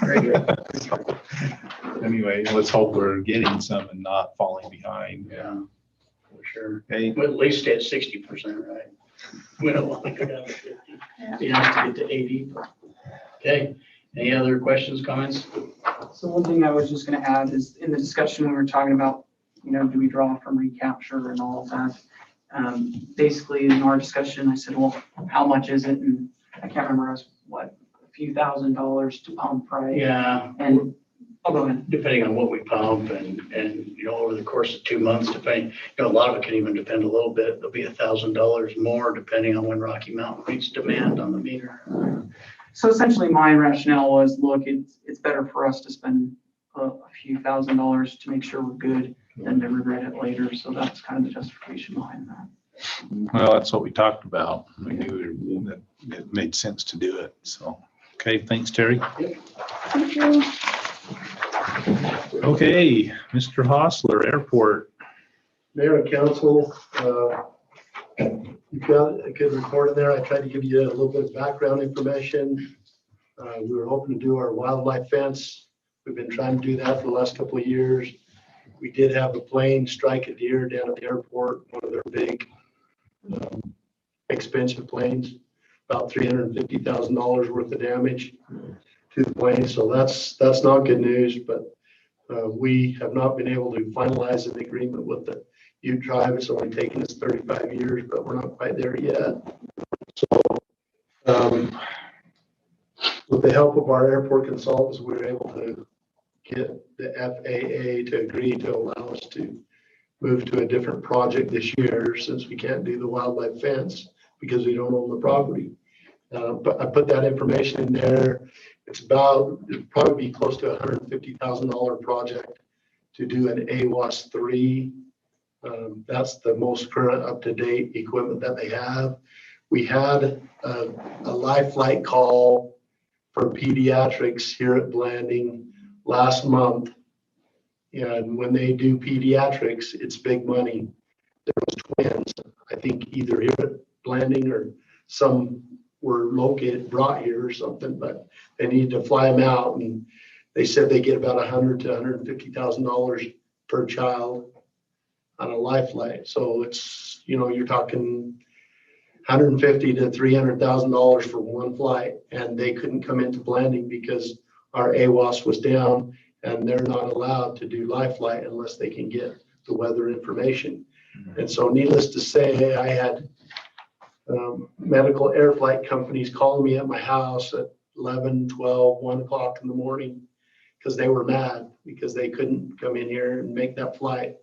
Very good. Anyway, let's hope we're getting some and not falling behind. Yeah, for sure. Okay, We'll at least stay at 60%, right? We don't want to go down to 50. Be nice to get to 80. But, okay, any other questions, comments? So one thing I was just gonna add is in the discussion, we were talking about do we draw from recapture and all of that? Basically, in our discussion, I said, well, how much is it? And I can't remember, it was what, a few $1,000s to pump, right? Yeah. And, oh, go ahead. Depending on what we pump and, over the course of 2 months, depending, a lot of it can even depend a little bit. There'll be $1,000 more depending on when Rocky Mountain meets demand on the meter. So essentially, my rationale was, look, it's better for us to spend a few $1,000s to make sure we're good than to regret it later. So that's kind of the justification behind that. Well, that's what we talked about. We knew that it made sense to do it. So, okay, thanks, Terry. Thank you. Okay, Mr. Hostler, Airport. Mayor and council, you've got a good report in there. I tried to give you a little bit of background information. We were hoping to do our wildlife fence. We've been trying to do that for the last couple of years. We did have a plane strike a deer down at the airport, one of their big, expensive planes, about $350,000 worth of damage to the plane. So that's not good news, but we have not been able to finalize an agreement with the Ute tribe. It's only taken us 35 years, but we're not quite there yet. So with the help of our airport consultants, we were able to get the FAA to agree to allow us to move to a different project this year, since we can't do the wildlife fence because we don't own the property. But I put that information in there. It'll probably be close to $150,000 project to do an AWAS 3. That's the most current up-to-date equipment that they have. We had a live flight call for pediatrics here at Blanding last month. And when they do pediatrics, it's big money. There was twins, I think either here at Blanding or some were brought here or something, but they needed to fly them out. And they said they get about $100,000 to $150,000 per child on a live flight. So it's, you're talking $150,000 to $300,000 for one flight. And they couldn't come into Blanding because our AWAS was down, and they're not allowed to do live flight unless they can get the weather information. And so needless to say, I had medical air flight companies calling me at my house at 11, 12, 1 o'clock in the morning because they were mad because they couldn't come in here and make that flight.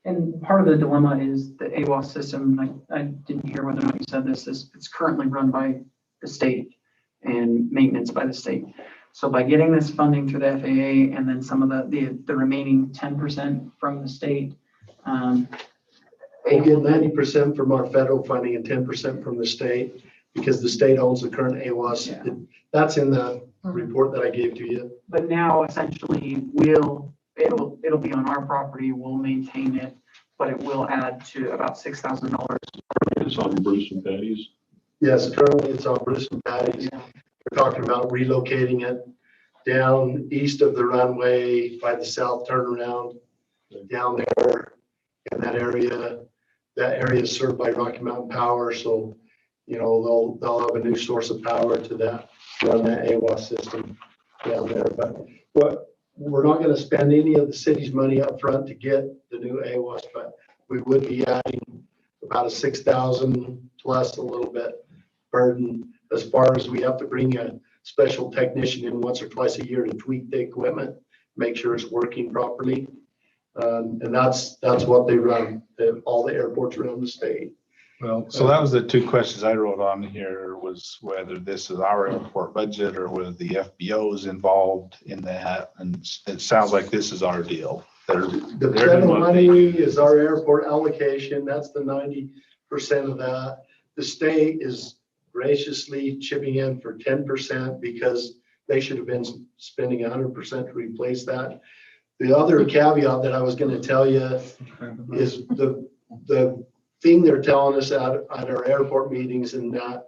And part of the dilemma is the AWAS system. I didn't hear whether or not you said this. It's currently run by the state and maintenance by the state. So by getting this funding through the FAA and then some of the remaining 10% from the state, we'll get 90% from our federal funding and 10% from the state because the state owns the current AWAS. Yeah. That's in the report that I gave to you. But now essentially it'll be on our property. We'll maintain it, but it will add to about $6,000. It's on Bruce and Patty's. Yes, currently it's on Bruce and Patty's. Yeah. We're talking about relocating it down east of the runway by the south turnaround down there in that area. That area is served by Rocky Mountain Power, so they'll have a new source of power to run that AWAS system down there. But we're not going to spend any of the city's money up front to get the new AWAS, but we would be adding about a 6,000 plus a little bit burden as far as we have to bring a special technician in once or twice a year to tweak the equipment, make sure it's working properly. And that's what they run, all the airports around the state. Well, so that was the two questions I wrote on here, was whether this is our airport budget or whether the FBO is involved in that. And it sounds like this is our deal. The federal money is our airport allocation. That's the 90% of that. The state is graciously chipping in for 10% because they should have been spending 100% to replace that. The other caveat that I was going to tell you is the thing they're telling us at our airport meetings, and that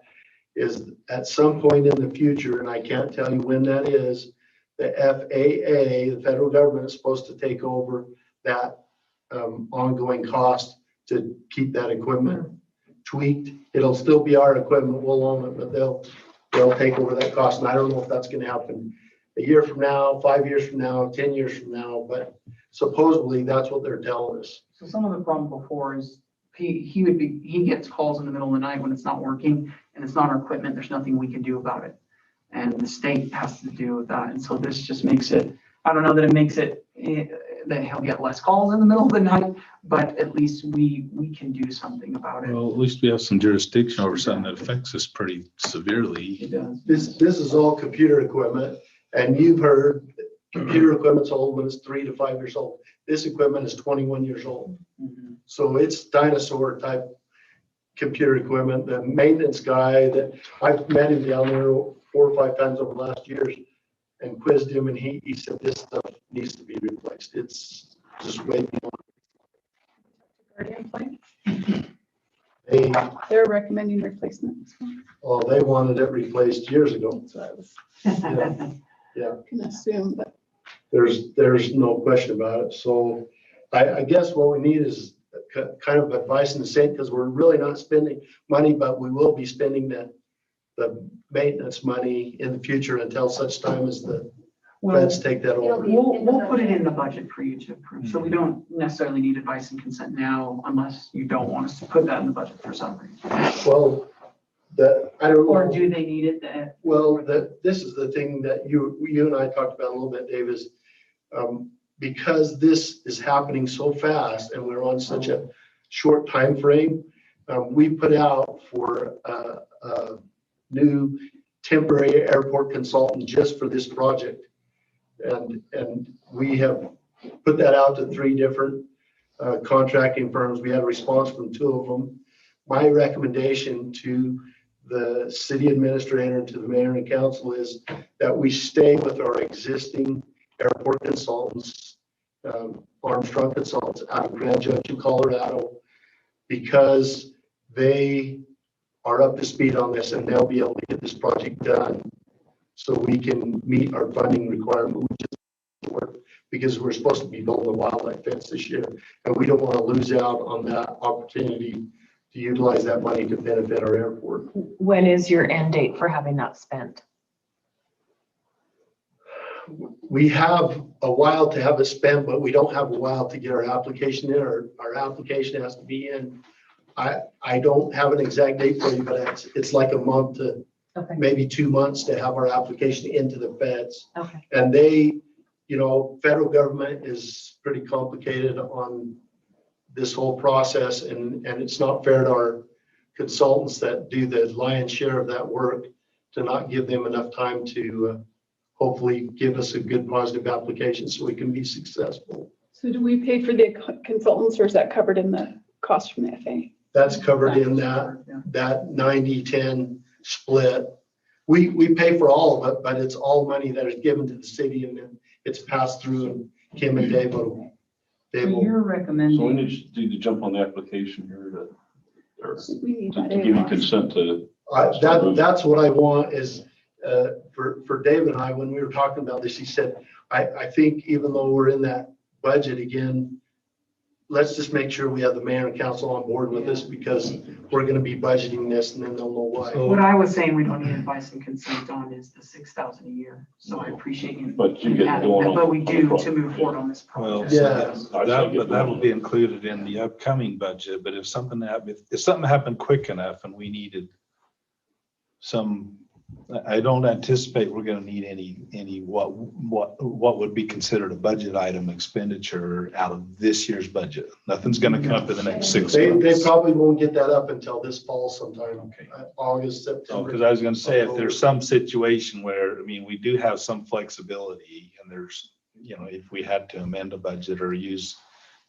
is at some point in the future, and I can't tell you when that is, the FAA, the federal government, is supposed to take over that ongoing cost to keep that equipment tweaked. It'll still be our equipment, we'll own it, but they'll take over that cost. And I don't know if that's going to happen a year from now, 5 years from now, 10 years from now, but supposedly that's what they're telling us. So some of the problem before is he gets calls in the middle of the night when it's not working and it's not our equipment. There's nothing we can do about it. And the state has to do with that. And so this just makes it, I don't know that it makes it that he'll get less calls in the middle of the night, but at least we can do something about it. Well, at least we have some jurisdiction over something that affects us pretty severely. It does. This is all computer equipment, and you've heard computer equipment's old when it's 3 to 5 years old. This equipment is 21 years old. Mhm. So it's dinosaur type computer equipment. The maintenance guy that I've met him down there 4 or 5 times over the last years and quizzed him, and he said this stuff needs to be replaced. It's just way beyond. They're recommending replacement. They wanted it replaced years ago. That's what I was Yeah. gonna assume, but There's no question about it. So I guess what we need is kind of advice in the same, because we're really not spending money, but we will be spending the maintenance money in the future until such time as the feds take that over. We'll put it in the budget for you to approve. So we don't necessarily need advice and consent now unless you don't want us to put that in the budget for some reason. Well, I don't know. Or do they need it? Well, this is the thing that you and I talked about a little bit, Dave, is because this is happening so fast and we're on such a short time frame, we put out for a new temporary airport consultant just for this project. And we have put that out to 3 different contracting firms. We had a response from 2 of them. My recommendation to the city administrator and to the mayor and council is that we stay with our existing airport consultants, Armstrong Consultants out of Grand Junction, Colorado, because they are up to speed on this and they'll be able to get this project done so we can meet our funding requirement, because we're supposed to be building the wildlife fence this year, and we don't want to lose out on that opportunity to utilize that money to benefit our airport. When is your end date for having that spent? We have a while to have it spent, but we don't have a while to get our application in. Our application has to be in. I don't have an exact date for you, but it's like a month to maybe 2 months to have our application into the feds. Okay. And they, federal government is pretty complicated on this whole process, and it's not fair to our consultants that do the lion's share of that work to not give them enough time to hopefully give us a good positive application so we can be successful. so do we pay for the consultants, or is that covered in the cost from the FAA? That's covered in that 90-10 split. We pay for all of it, but it's all money that is given to the city and then it's passed through, and Kim and Dave will. So you're recommending. So we need to jump on the application here We need to that give you in. consent to. That's what I want is, for David and I, when we were talking about this, he said, I think even though we're in that budget again, let's just make sure we have the mayor and council on board with this, because we're gonna be budgeting this and then they'll know why. What I was saying we don't need advice and consent on is the 6,000 a year. So I appreciate you. But you get adding going that, on. But we do to move forward on this Well, project. but that will be included in the upcoming budget, but if something happened quick enough and we needed I don't anticipate we're gonna need any what would be considered a budget item expenditure out of this year's budget. Nothing's gonna come up in the next 6 They months. probably won't get that up until this fall sometime, August, September. Because I was gonna say, if there's some situation where, we do have some flexibility and there's, if we had to amend a budget or use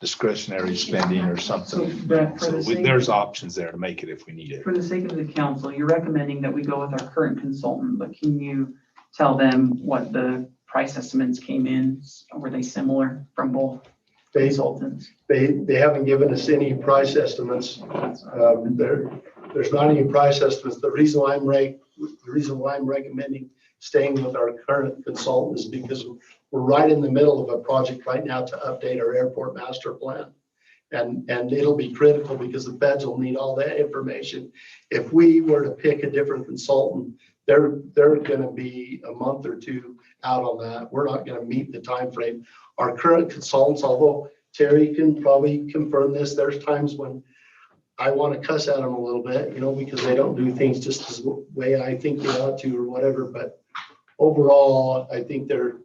discretionary spending or something. So, Brett, for the sake- There's options there to make it if we need it. For the sake of the council, you're recommending that we go with our current consultant, but can you tell them what the price estimates came in? Were they similar from both consultants? They haven't given us any price estimates. There's not any price estimates. The reason why I'm recommending staying with our current consultant is because we're right in the middle of a project right now to update our airport master plan. And it'll be critical because the feds will need all that information. If we were to pick a different consultant, they're gonna be a month or two out on that. We're not gonna meet the time frame. Our current consultants, although Terry can probably confirm this, there's times when I want to cuss at them a little bit, you know, because they don't do things just as way I think they ought to or whatever. But overall, I think they're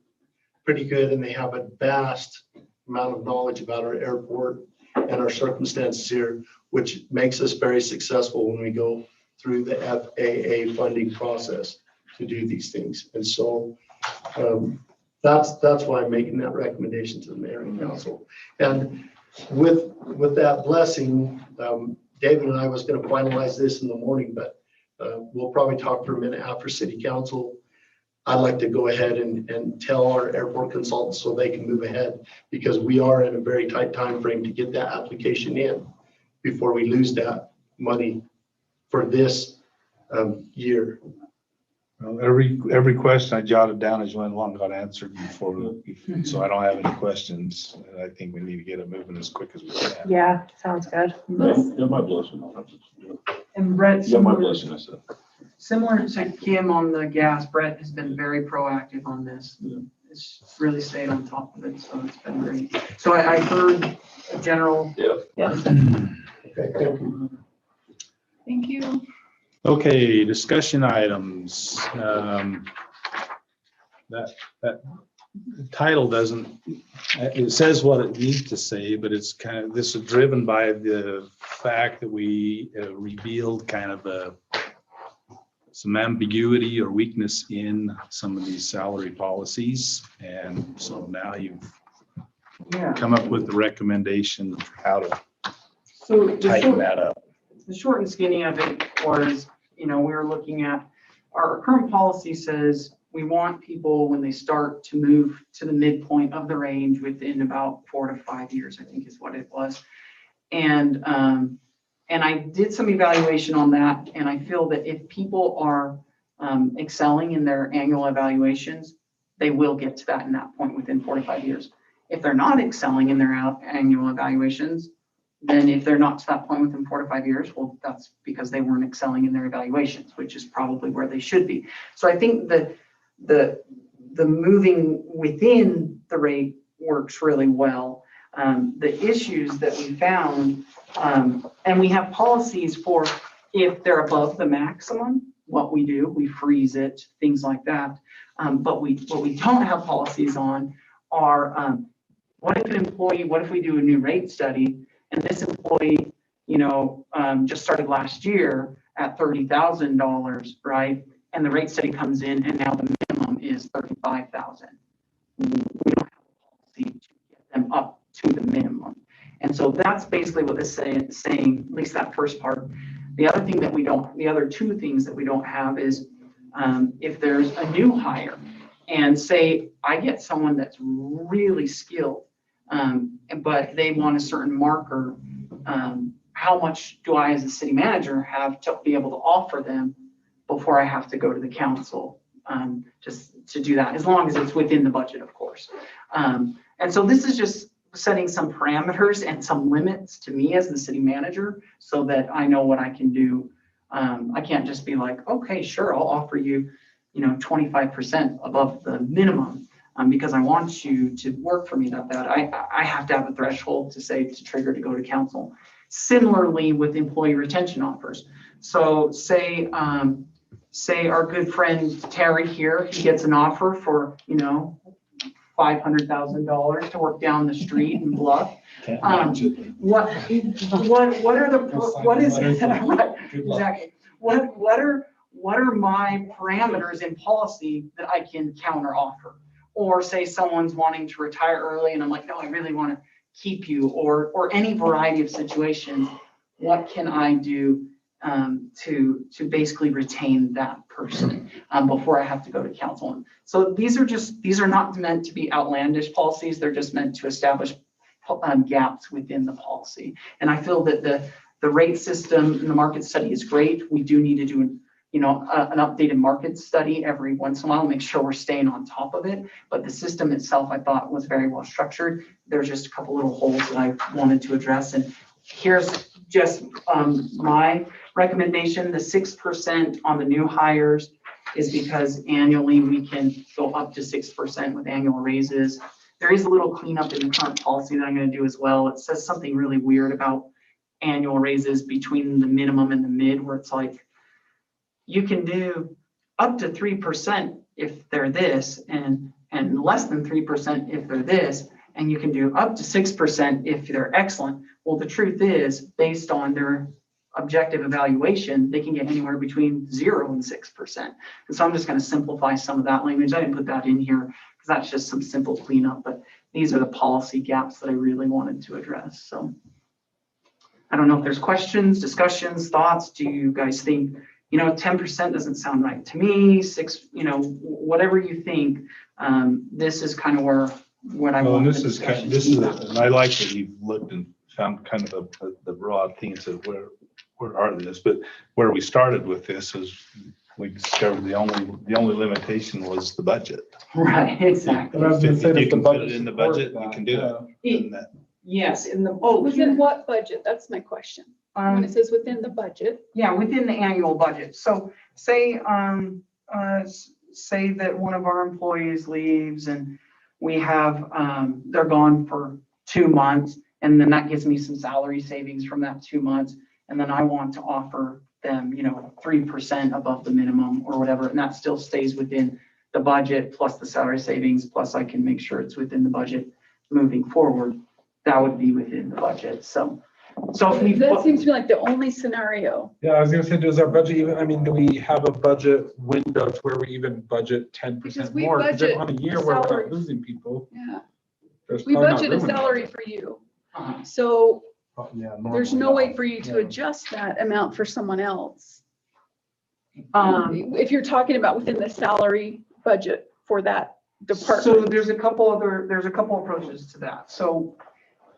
pretty good and they have a vast amount of knowledge about our airport and our circumstances here, which makes us very successful when we go through the FAA funding process to do these things. And so that's why I'm making that recommendation to the mayor and council. And with that blessing, David and I was going to finalize this in the morning, but we'll probably talk for a minute after city council. I'd like to go ahead and tell our airport consultants so they can move ahead, because we are in a very tight time frame to get that application in before we lose that money for this year. Well, every question I jotted down as you went along got answered before, so I don't have any questions. I think we need to get it moving as quick as we can. Yeah, sounds good. Yeah, my blessing. And Brett, Yeah, my blessing, I said. similar to Kim on the gas, Brett has been very proactive on this. It's really stayed on top of it, so it's been great. So I heard a general. Yeah. Okay, thank you. Thank you. Okay, discussion items. That title doesn't, it says what it needs to say, but it's kind of, this is driven by the fact that we revealed kind of some ambiguity or weakness in some of these salary policies. And so now you've come up with the recommendation of how to tighten that up. The short and skinny of it was, you know, we were looking at, our current policy says we want people when they start to move to the midpoint of the range within about 4 to 5 years, I think is what it was. And I did some evaluation on that, and I feel that if people are excelling in their annual evaluations, they will get to that in that point within 4 to 5 years. If they're not excelling in their annual evaluations, then if they're not to that point within 4 to 5 years, well, that's because they weren't excelling in their evaluations, which is probably where they should be. So I think that the moving within the rate works really well. The issues that we found, and we have policies for if they're above the maximum, what we do, we freeze it, things like that. But what we don't have policies on are what if an employee, what if we do a new rate study and this employee, you know, just started last year at $30,000, right? And the rate study comes in and now the minimum is $35,000. We don't have a policy to get them up to the minimum. And so that's basically what this is saying, at least that first part. The other thing that we don't, the other two things that we don't have is if there's a new hire and say I get someone that's really skilled, but they want a certain marker, how much do I as a city manager have to be able to offer them before I have to go to the council just to do that, as long as it's within the budget, of course. And so this is just setting some parameters and some limits to me as the city manager so that I know what I can do. I can't just be like, okay, sure, I'll offer you, 25% above the minimum because I want you to work for me that bad. I have to have a threshold to say to trigger to go to council. Similarly with employee retention offers. So say our good friend Terry here, he gets an offer for, $500,000 to work down the street in Bluff. What are my parameters in policy that I can counter offer? Or say someone's wanting to retire early and I'm like, no, I really want to keep you, or any variety of situations. What can I do to basically retain that person before I have to go to council? So these are not meant to be outlandish policies. They're just meant to establish gaps within the policy. And I feel that the rate system and the market study is great. We do need to do an updated market study every once in a while, make sure we're staying on top of it. But the system itself, I thought, was very well structured. There's just a couple little holes that I wanted to address. And here's just my recommendation, the 6% on the new hires is because annually we can go up to 6% with annual raises. There is a little cleanup in the current policy that I'm gonna do as well. It says something really weird about annual raises between the minimum and the mid, where it's like, you can do up to 3% if they're this, and less than 3% if they're this, and you can do up to 6% if they're excellent. Well, the truth is, based on their objective evaluation, they can get anywhere between 0 and 6%. And so I'm just going to simplify some of that language. I didn't put that in here because that's just some simple cleanup, but these are the policy gaps that I really wanted to address. So I don't know if there's questions, discussions, thoughts. Do you guys think, 10% doesn't sound right to me, 6, whatever you think, this is kind of what I Well, want. and and I like that you've looked and found kind of the broad themes of where are this, but where we started with this is we discovered the only limitation was the budget. Right, exactly. If you can put it in the budget, you can do it. Yes, Within what budget? That's my question. When it says within the budget. Yeah, within the annual budget. So say that one of our employees leaves and we have, they're gone for 2 months, and then that gives me some salary savings from that 2 months. And then I want to offer them, 3% above the minimum or whatever, and that still stays within the budget plus the salary savings, plus I can make sure it's within the budget moving forward. That would be within the budget. So if we That seems to be like the only scenario. Yeah, I was gonna say, does our budget even, do we have a budget window to where we even budget 10% more? Because if on a year where we're not salaries. losing people. Yeah, there's we probably not budget a room enough. salary for you. Uh-huh. So Oh, yeah, there's normally no not. way for you to adjust that amount for someone else. Um, If you're talking about within the salary budget for that So department. there's a couple approaches to that. So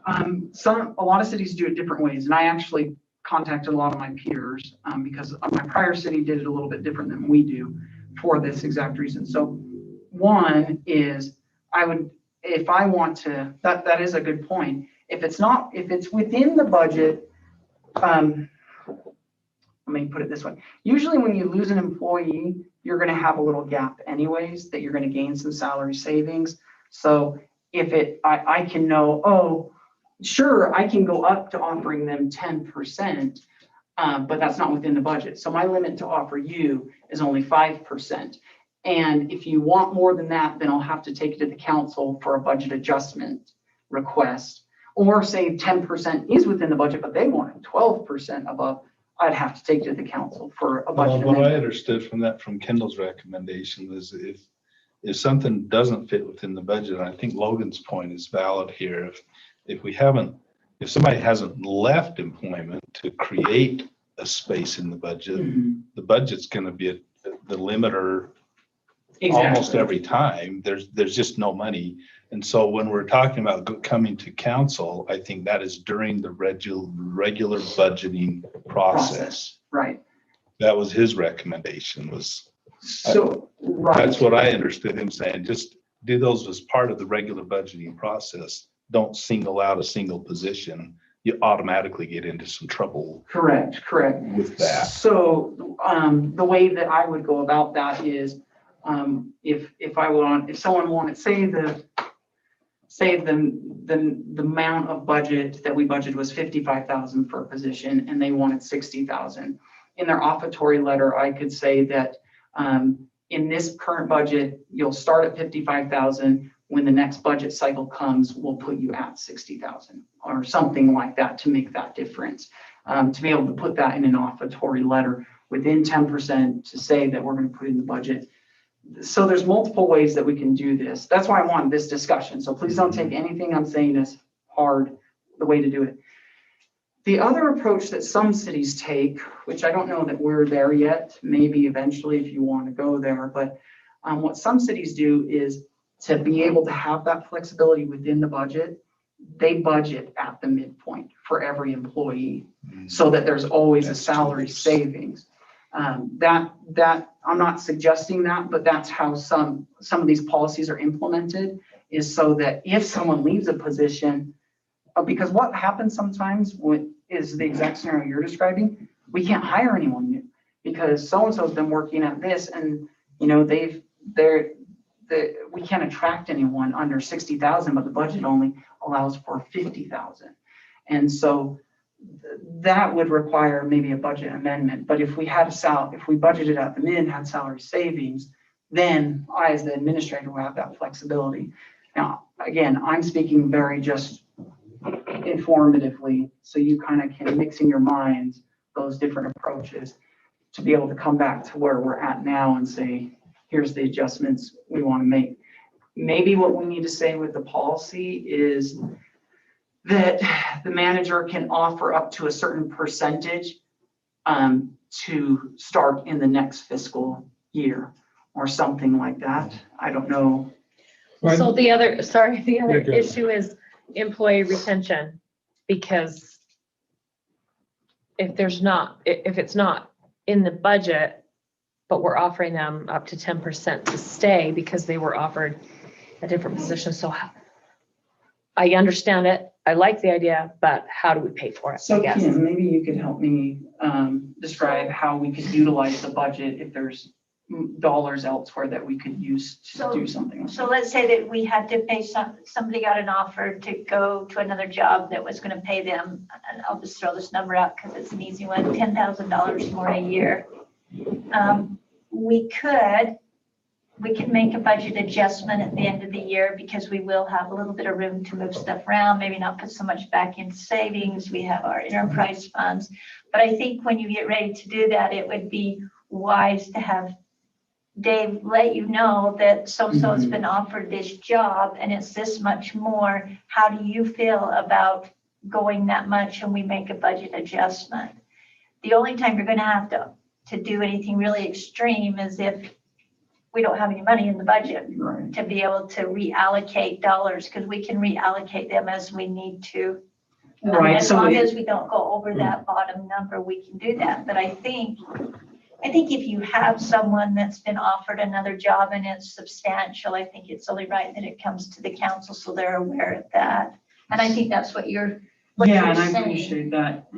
a lot of cities do it different ways, and I actually contacted a lot of my peers because my prior city did it a little bit different than we do for this exact reason. So one is if I want to, that is a good point. If it's within the budget, let me put it this way. Usually when you lose an employee, you're going to have a little gap anyways, that you're going to gain some salary savings. So if I can know, oh, sure, I can go up to offering them 10%, but that's not within the budget. So my limit to offer you is only 5%. And if you want more than that, then I'll have to take it to the council for a budget adjustment request. Or say 10% is within the budget, but they want 12% above, I'd have to take it to the council for a budget What I amendment. understood from Kendall's recommendation was if something doesn't fit within the budget, and I think Logan's point is valid here, if somebody hasn't left employment to create a space in the budget, the budget's gonna be the limiter almost Exactly. every time. There's just no money. And so when we're talking about coming to council, I think that is during the regular budgeting process. Right. That was his recommendation was, So, right. that's what I understood him saying, just do those as part of the regular budgeting process. Don't single out a single position. You automatically get into some trouble Correct. with that. So the way that I would go about that is if someone wanted, say the amount of budget that we budgeted was 55,000 for a position and they wanted 60,000. In their offertory letter, I could say that in this current budget, you'll start at 55,000. When the next budget cycle comes, we'll put you at 60,000 or something like that to make that difference. To be able to put that in an offertory letter within 10% to say that we're going to put in the budget. So there's multiple ways that we can do this. That's why I want this discussion. So please don't take anything I'm saying as hard, the way to do it. The other approach that some cities take, which I don't know that we're there yet, maybe eventually if you want to go there, but what some cities do is to be able to have that flexibility within the budget, they budget at the midpoint for every employee so that there's always a salary savings. That I'm not suggesting that, but that's how some of these policies are implemented, is so that if someone leaves a position, because what happens sometimes is the exact scenario you're describing, we can't hire anyone new because so-and-so's been working at this and You know, we can't attract anyone under 60,000, but the budget only allows for 50,000. And so that would require maybe a budget amendment. But if we had if we budgeted at the min, had salary savings, then I, as the administrator, will have that flexibility. Now, again, I'm speaking very just informatively, so you kind of can mix in your minds those different approaches to be able to come back to where we're at now and say, here's the adjustments we want to make. Maybe what we need to say with the policy is that the manager can offer up to a certain percentage to start in the next fiscal year or something like that. I don't know. So the other You're good. issue is employee retention, because if it's not in the budget, but we're offering them up to 10% to stay because they were offered a different position. So I understand it. I like the idea, but how do we pay for it? So I guess. Kim, maybe you could help me describe how we could utilize the budget if there's dollars elsewhere that we could use to do something. So let's say that we had to pay somebody got an offer to go to another job that was going to pay them, and I'll just throw this number out because it's an easy one, $10,000 more a year. We could make a budget adjustment at the end of the year because we will have a little bit of room to move stuff around, maybe not put so much back into savings. We have our enterprise funds. But I think when you get ready to do that, it would be wise to have Dave let you know that so-and-so has been offered this job and it's this much more. How do you feel about going that much and we make a budget adjustment? The only time you're going to have to do anything really extreme is if we don't have any money in the budget to be able to reallocate dollars, because we can reallocate them as we need to. Right. As long as we don't go over that bottom number, we can do that. But I think if you have someone that's been offered another job and it's substantial, I think it's only right that it comes to the council so they're aware of that. And I think that's what you're Yeah, and I saying. appreciate that.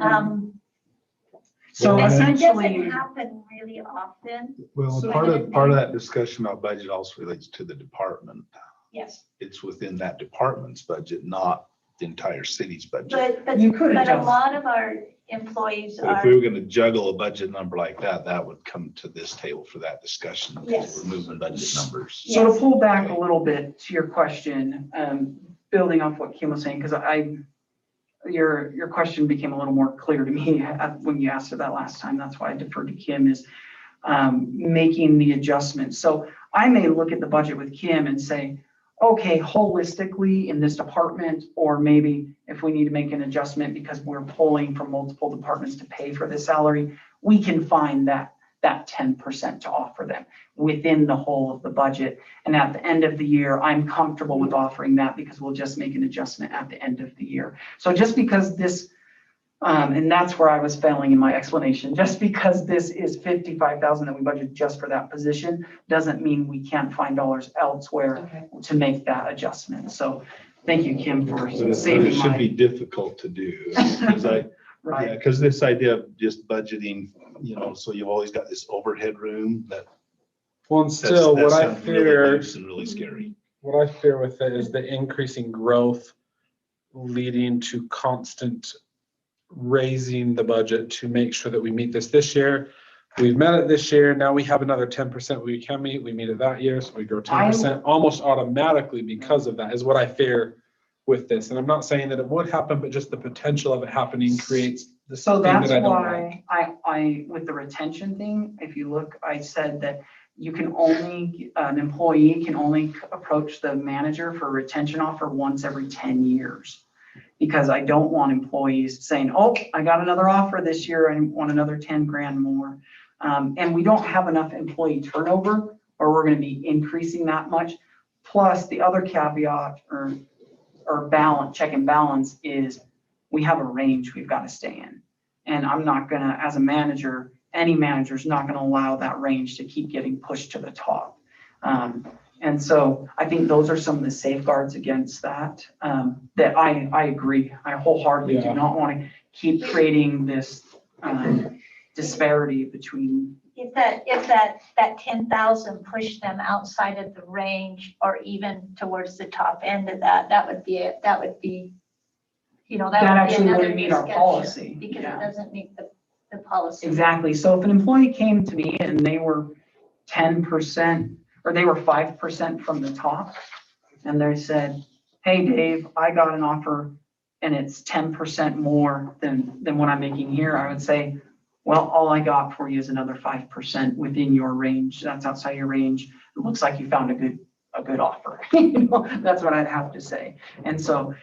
So So it essentially, doesn't happen really often. Well, So part I of that discussion about budget also relates to the department. Yes. It's within that department's budget, not the entire city's budget. But You could a adjust. lot of our employees But if are, we were gonna juggle a budget number like that, that would come to this table for that discussion. because Yes. We're moving budget numbers. so to pull back a little bit to your question, building off what Kim was saying, because your question became a little more clear to me when you asked it that last time. That's why I deferred to Kim, is making the adjustments. So I may look at the budget with Kim and say, okay, holistically in this department, or maybe if we need to make an adjustment because we're pulling from multiple departments to pay for the salary, we can find that 10% to offer them within the whole of the budget. And at the end of the year, I'm comfortable with offering that because we'll just make an adjustment at the end of the year. So just because this, and that's where I was failing in my explanation, just because this is 55,000 that we budgeted just for that position, doesn't mean we can't find dollars elsewhere to make that adjustment. So thank you, Kim, for But it saving should my. be difficult to do. Right. Because this idea of just budgeting, so you've always got this overhead room that. Well, and still, that what I sounds really fear, loose and really scary. what I fear with it is the increasing growth leading to constant raising the budget to make sure that we meet this year. We've met it this year. Now we have another 10% we can meet. We meet it that year, so we grow 10% almost automatically because of that, is what I fear with this. And I'm not saying that it would happen, but just the potential of it happening creates the So thing that's that I don't like. why I, with the retention thing, if you look, I said that you can only, an employee can only approach the manager for a retention offer once every 10 years. Because I don't want employees saying, oh, I got another offer this year, I want another 10 grand more. And we don't have enough employee turnover, or we're gonna be increasing that much. Plus the other caveat or balance, check and balance, is we have a range we've got to stay in. And I'm not gonna, as a manager, any manager's not gonna allow that range to keep getting pushed to the top. And so I think those are some of the safeguards against that, that I agree. I wholeheartedly do not want to keep creating this disparity between If that 10,000 pushed them outside of the range or even towards the top end of that, that would be, that would be actually another wouldn't meet our discussion, policy. because Yeah. it doesn't meet the policy. Exactly. So if an employee came to me and they were 10% or they were 5% from the top, and they said, hey, Dave, I got an offer and it's 10% more than what I'm making here, I would say, well, all I got for you is another 5% within your range. That's outside your range. It looks like you found a good offer. That's what I'd have to say. And so,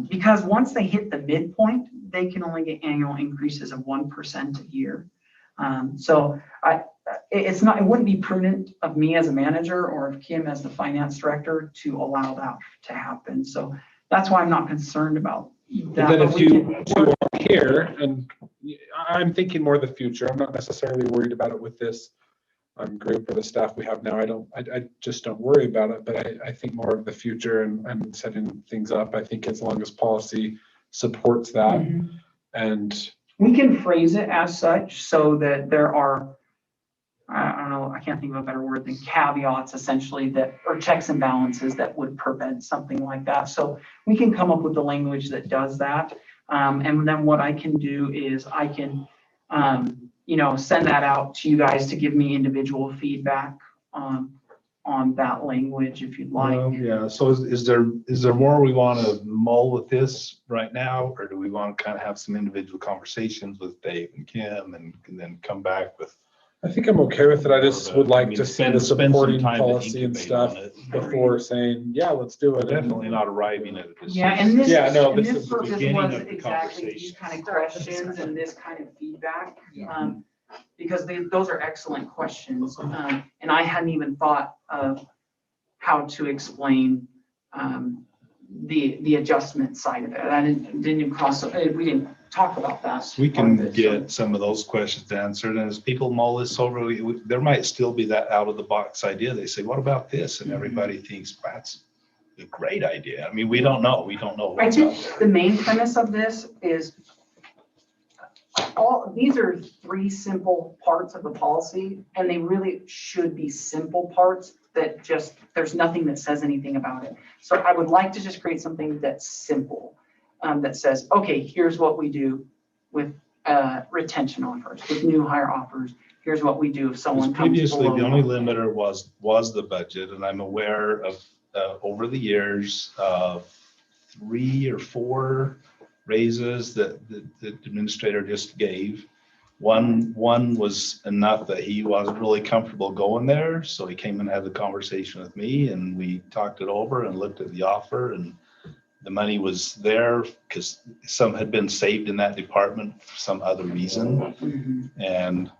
because once they hit the midpoint, they can only get annual increases of 1% a year. So it wouldn't be prudent of me as a manager or of Kim as the finance director to allow that to happen. So that's why I'm not concerned about that. But then if you are here, and I'm thinking more of the future, I'm not necessarily worried about it with this group or the staff we have now. I just don't worry about it, but I think more of the future and setting things up. I think as long as policy supports that. Mm-hmm. And we can phrase it as such so that there are, I don't know, I can't think of a better word than caveats essentially that, or checks and balances that would prevent something like that. So we can come up with the language that does that. And then what I can do is I can, send that out to you guys to give me individual feedback on that language if you'd like. Well, yeah, so is there more we want to mull with this right now, or do we want to kind of have some individual conversations with Dave and Kim and then come back with? I think I'm okay with it. I just would like to see the spend some supporting time to policy and incubate stuff on it. before saying, yeah, let's do it. Definitely not arriving at a decision. Yeah, and this, Yeah, no, and this this is the purpose beginning was of the exactly these kind of questions and this kind of feedback. Because those are excellent questions. And I hadn't even thought of how to explain the adjustment side of it. I didn't even we didn't talk about that. We can get some of those questions answered, and as people mull this over, there might still be that out of the box idea. They say, what about this? And everybody thinks that's a great idea. I mean, we don't know. We don't know. I what's think out there. the main premise of this is these are 3 simple parts of the policy, and they really should be simple parts that just, there's nothing that says anything about it. So I would like to just create something that's simple, that says, okay, here's what we do with retention offers, with new hire offers. Here's what we do if someone comes Previously, below. the only limiter was the budget, and I'm aware of over the years of 3 or 4 raises that the administrator just gave. One was enough that he wasn't really comfortable going there, so he came and had the conversation with me, and we talked it over and looked at the offer, and the money was there because some had been saved in that department for some other reason. And,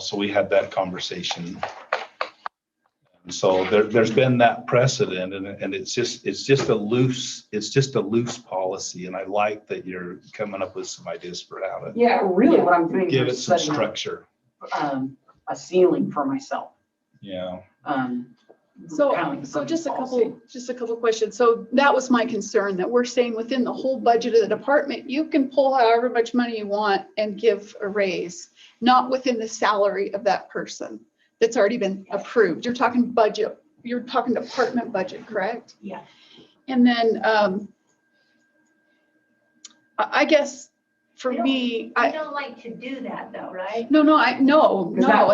so we had that conversation. And so there's been that precedent, and it's just a loose policy. And I like that you're coming up with some ideas for how to. Yeah, really what I'm doing Give it is some setting up, structure. a ceiling for myself. Yeah. So, Kind of like the so just a policy. couple questions. So that was my concern, that we're saying within the whole budget of the department, you can pull however much money you want and give a raise, not within the salary of that person that's already been approved. You're talking budget, you're talking department budget, correct? Yeah. And then, I guess for me, I don't like to do that though, right? no, and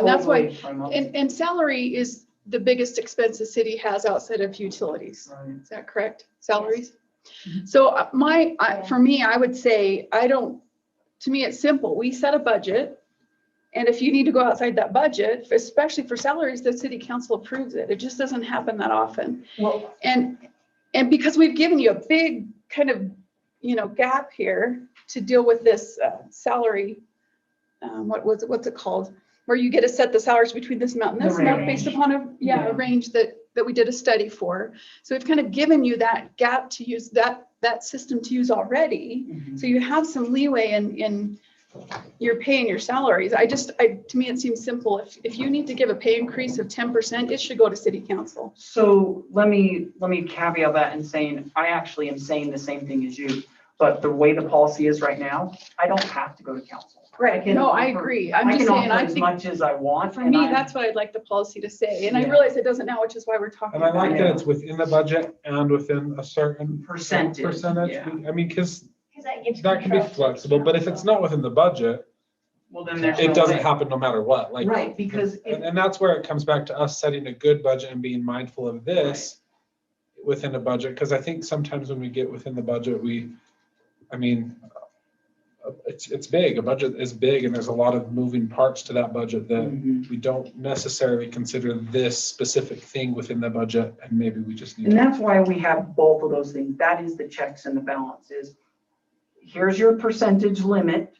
that's why, Totally from us. and salary is the biggest expense the city has outside of utilities. Right. Is that correct? Salaries? So for me, I would say, to me, it's simple. We set a budget. And if you need to go outside that budget, especially for salaries, the city council approves it. It just doesn't happen that often. Well, And because we've given you a big kind of, gap here to deal with this salary, what's it called? Where you get to set the salaries between this amount and this amount based upon a range that we did a study for. So we've kind of given you that gap to use, that system to use already. So you have some leeway in your pay and your salaries. To me, it seems simple. If you need to give a pay increase of 10%, it should go to city council. so let me caveat that in saying, I actually am saying the same thing as you. But the way the policy is right now, I don't have to go to council. Right, can no, I offer- agree. I'm I just can saying, offer I as think much as I want. for and me, I'm- that's what I'd like the policy to say. And I Yeah. realize it doesn't now, which is why we're talking And I like about that it. it's within the budget and within a certain Percentage, yeah. I mean, because Because that gives that can be control to the flexible, but if it's council. not within the budget, Well, then there's it no doesn't way. happen no matter what, like. Right, because if, And that's where it comes back to us setting a good budget and being mindful of this within a budget, because I think sometimes when we get within the budget, I mean, it's big, a budget is big, and there's a lot of moving parts to that budget that Mhm. we don't necessarily consider this specific thing within the budget, and maybe we just need And to. that's why we have both of those things. That is the checks and the balances. Here's your percentage limit,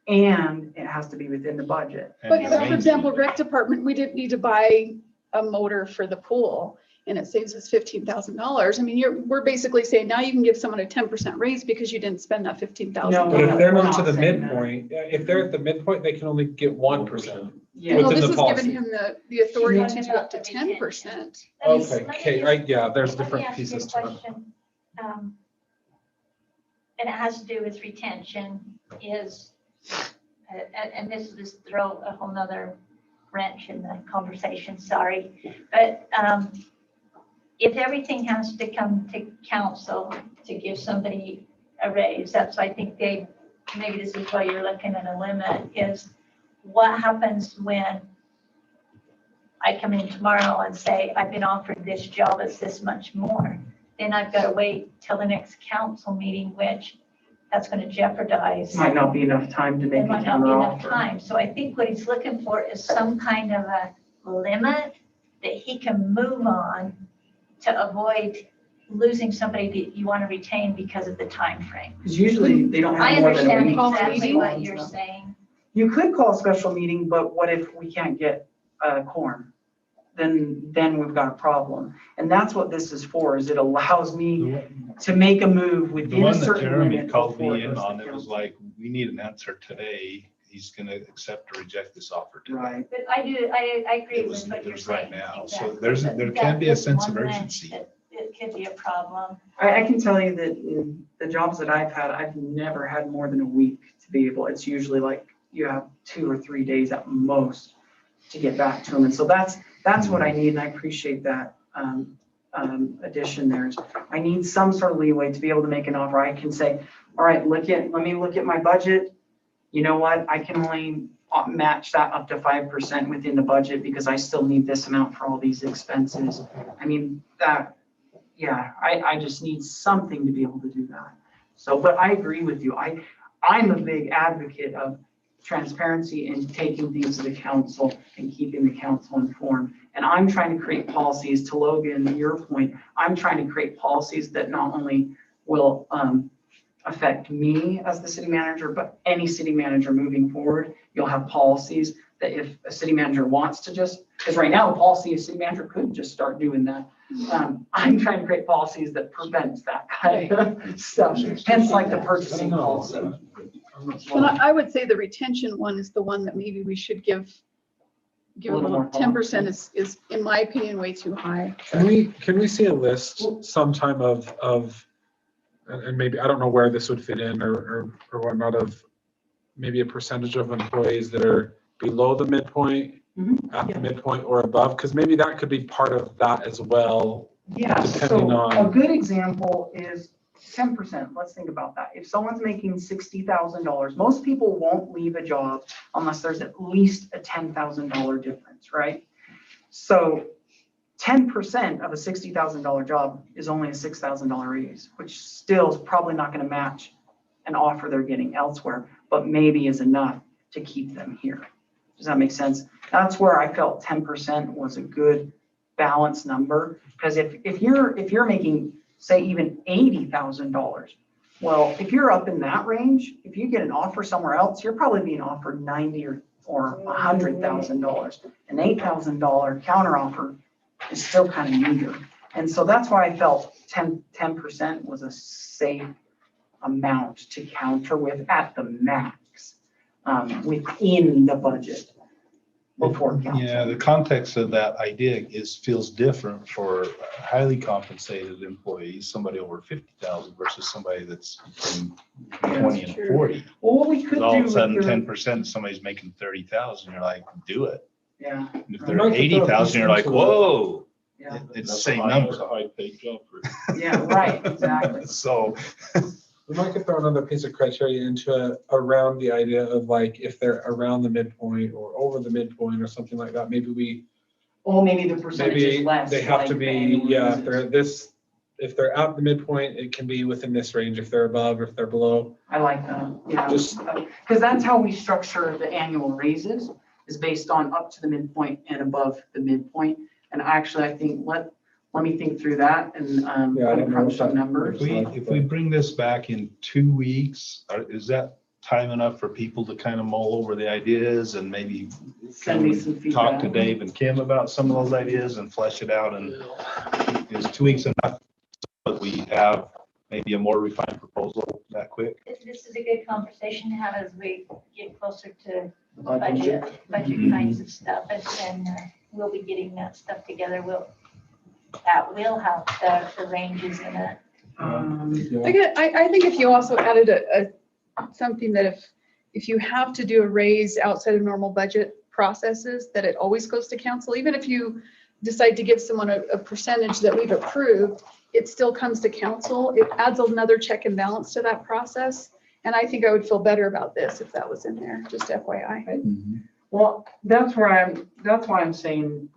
and it has to be within the budget. But for example, rec department, we didn't need to buy a motor for the pool and it saves us $15,000. I mean, we're basically saying now you can give someone a 10% raise because you didn't spend that $15,000. But if they're we're not to not the saying that. midpoint, if they're at the midpoint, they can only get 1%. Yeah. No, within this the is policy. giving him the authority to Talking do about up to the 10%. Let me- let me Okay, just- yeah, there's let me different ask you a pieces to it. question, And it has to do with retention is, and this is throw a whole nother wrench in the conversation, sorry. But if everything has to come to council to give somebody a raise, that's, I think maybe this is why you're looking at a limit, is what happens when I come in tomorrow and say, I've been offered this job, it's this much more. Then I've got to wait till the next council meeting, which that's going to jeopardize. Might not be enough time to make There a might not be enough counteroffer. time. So I think what he's looking for is some kind of a limit that he can move on to avoid losing somebody that you want to retain because of the time frame. Because usually they don't I have more than a understand week. Call exactly meeting. what you're saying. You could call a special meeting, but what if we can't get a quorum? Then we've got a problem. And that's what this is for, is it allows me to make a move The within a one that certain Jeremy limit. called before me it in goes to on, it was council. like, we need an answer today. He's gonna accept or reject this offer today. Right. But I agree It with was- what it you're was right saying. now. So Exactly. there's- But there that can be a is sense of one wrench urgency. that it could be a problem. I can tell you that in the jobs that I've had, I've never had more than a week to be able, it's usually like you have 2 or 3 days at most to get back to them. And so that's what I need, and I appreciate that addition there. Is I need some sort of leeway to be able to make an offer. I can say, all right, let me look at my budget. You know what, I can only match that up to 5% within the budget because I still need this amount for all these expenses. I mean, I just need something to be able to do that. So, but I agree with you. I'm a big advocate of transparency and taking things to the council and keeping the council informed. And I'm trying to create policies, to Logan, your point, I'm trying to create policies that not only will affect me as the city manager, but any city manager moving forward. You'll have policies that if a city manager wants to just, because right now the policy, a city manager could just start doing that. I'm trying to create policies that prevents that kind of stuff, hence like the purchasing policy. And I would say the retention one is the one that maybe we should give a little little, more 10% is, in my opinion, way too high. Can we see a list sometime of, and maybe, I don't know where this would fit in or whatnot, of maybe a percentage of employees that are below the midpoint, at the midpoint or above, because maybe that could be part of that as well. Yeah, Depending so on- a good example is 10%. Let's think about that. If someone's making $60,000, most people won't leave a job unless there's at least a $10,000 difference, right? So 10% of a $60,000 job is only a $6,000 raise, which still is probably not going to match an offer they're getting elsewhere, but maybe is enough to keep them here. Does that make sense? That's where I felt 10% was a good balanced number, because if you're making, say, even $80,000, well, if you're up in that range, if you get an offer somewhere else, you're probably being offered $90,000 or $100,000. An $8,000 counteroffer is still kind of meager. And so that's why I felt 10% was a safe amount to counter with at the max within the budget. before council. Yeah, the context of that idea feels different for highly compensated employees, somebody over 50,000 versus somebody that's between 20 and 40. Well, what we could do All of a with sudden, your, 10%, somebody's making 30,000, you're like, do it. yeah, And if I'd they're like to throw a 80,000, piece you're like, into it. whoa, yeah, it's the same number. high paid job for. yeah, right, exactly. So, We might could throw another piece of criteria into it around the idea of like, if they're around the midpoint or over the midpoint or something like that, maybe Maybe the percentage is maybe less. they have to like be, annual yeah, raises. if they're at the midpoint, it can be within this range. If they're above, or if they're below. I like that, yeah, Just- because that's how we structure the annual raises, is based on up to the midpoint and above the midpoint. And actually, I think, let me think through that and Yeah, I don't know crunch what some that- numbers. if we bring this back in 2 weeks, is that time enough for people to kind of mull over the ideas and maybe Send me some talk to feedback. Dave and Kim about some of those ideas and flesh it out? And is 2 weeks enough that we have maybe a more refined proposal that quick? This is a good conversation to have as we get closer to Budget. budget kinds of stuff, and we'll be getting that stuff together. That will have the ranges in it. I think if you also added something that if you have to do a raise outside of normal budget processes, that it always goes to council, even if you decide to give someone a percentage that we've approved, it still comes to council. It adds another check and balance to that process. And I think I would feel better about this if that was in there, just FYI. Well, that's why I'm saying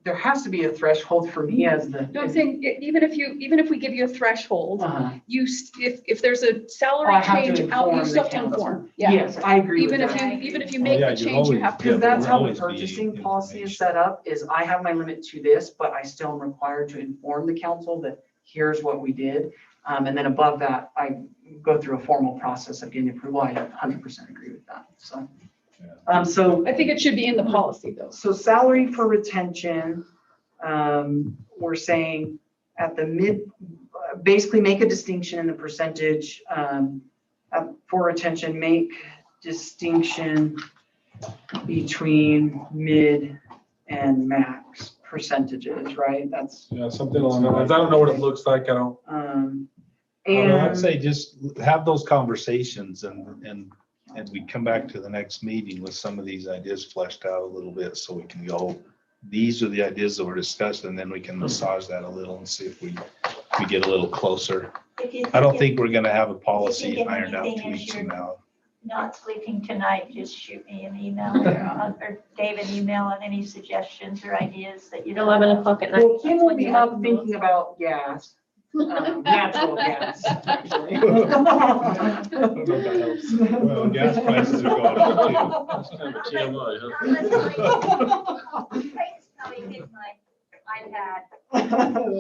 there has to be a threshold for me as the. No, I'm saying, even if we give you a threshold, Uh-huh. if there's a salary I have to change out, inform you the still have to council. inform. Yeah. Yes, I agree with Even that. if you make the change, you have to. Because that's how the Always be purchasing policy is set up, is I have my limit to this, but I still am required to inform the council that here's what we did. And then above that, I go through a formal process of getting approval. I 100% agree with that, so. So I think it should be in the policy though. So salary for retention, we're saying at the basically make a distinction in the percentage, for retention, make distinction between mid and max percentages, right? That's, Yeah, something along those lines. I don't know what it looks like. I don't. Well, I'd and say just have those conversations and we come back to the next meeting with some of these ideas fleshed out a little bit, so we can go, these are the ideas that were discussed, and then we can massage that a little and see if we get a little closer. I don't think we're gonna have a policy ironed out 2 weeks from now. Not sleeping tonight, just shoot me an email or Dave an email on any suggestions or ideas that you know. 11 o'clock at night. well, Kim will be up thinking about gas, natural gas, actually. Well, gas prices are going up That's kind of a TMI, huh? Probably hit my iPad.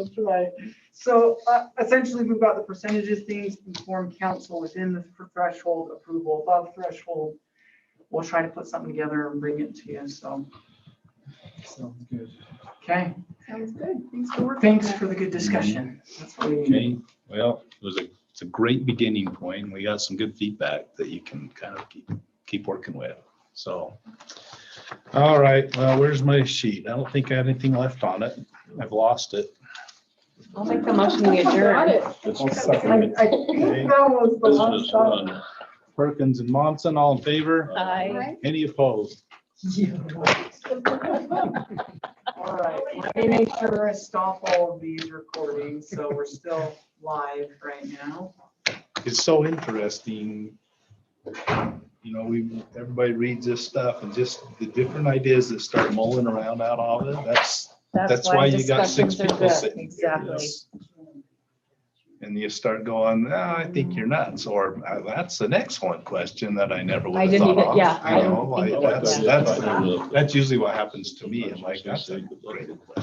That's right. So essentially, we've got the percentages, things, inform council within the threshold, approval above threshold. We'll try to put something together and bring it to you, so, Sounds good. okay. Sounds good. Thanks for working. Thanks for the good discussion. That's what we need. Okay, well, it's a great beginning point. We got some good feedback that you can kind of keep working with. So, all right, well, where's my sheet? I don't think I have anything left on it. I've lost it. I'll make the motion to adjourn. I'll second it. I think that was the last Business time. run. Perkins and Monson, all in favor? Aye. Any opposed? All right, let me make sure I stop all of these recordings, so we're still live right now. It's so interesting. You know, everybody reads this stuff and just the different ideas that start mulling around out of it. That's why you got 6 discussions are people good. sitting here. Exactly. Yes. And you start going, I think you're nuts, or that's the next one question that I never would I have didn't thought even- of. yeah, You I know, didn't think like, of that. that's usually what happens to me. I'm like, that's a great question.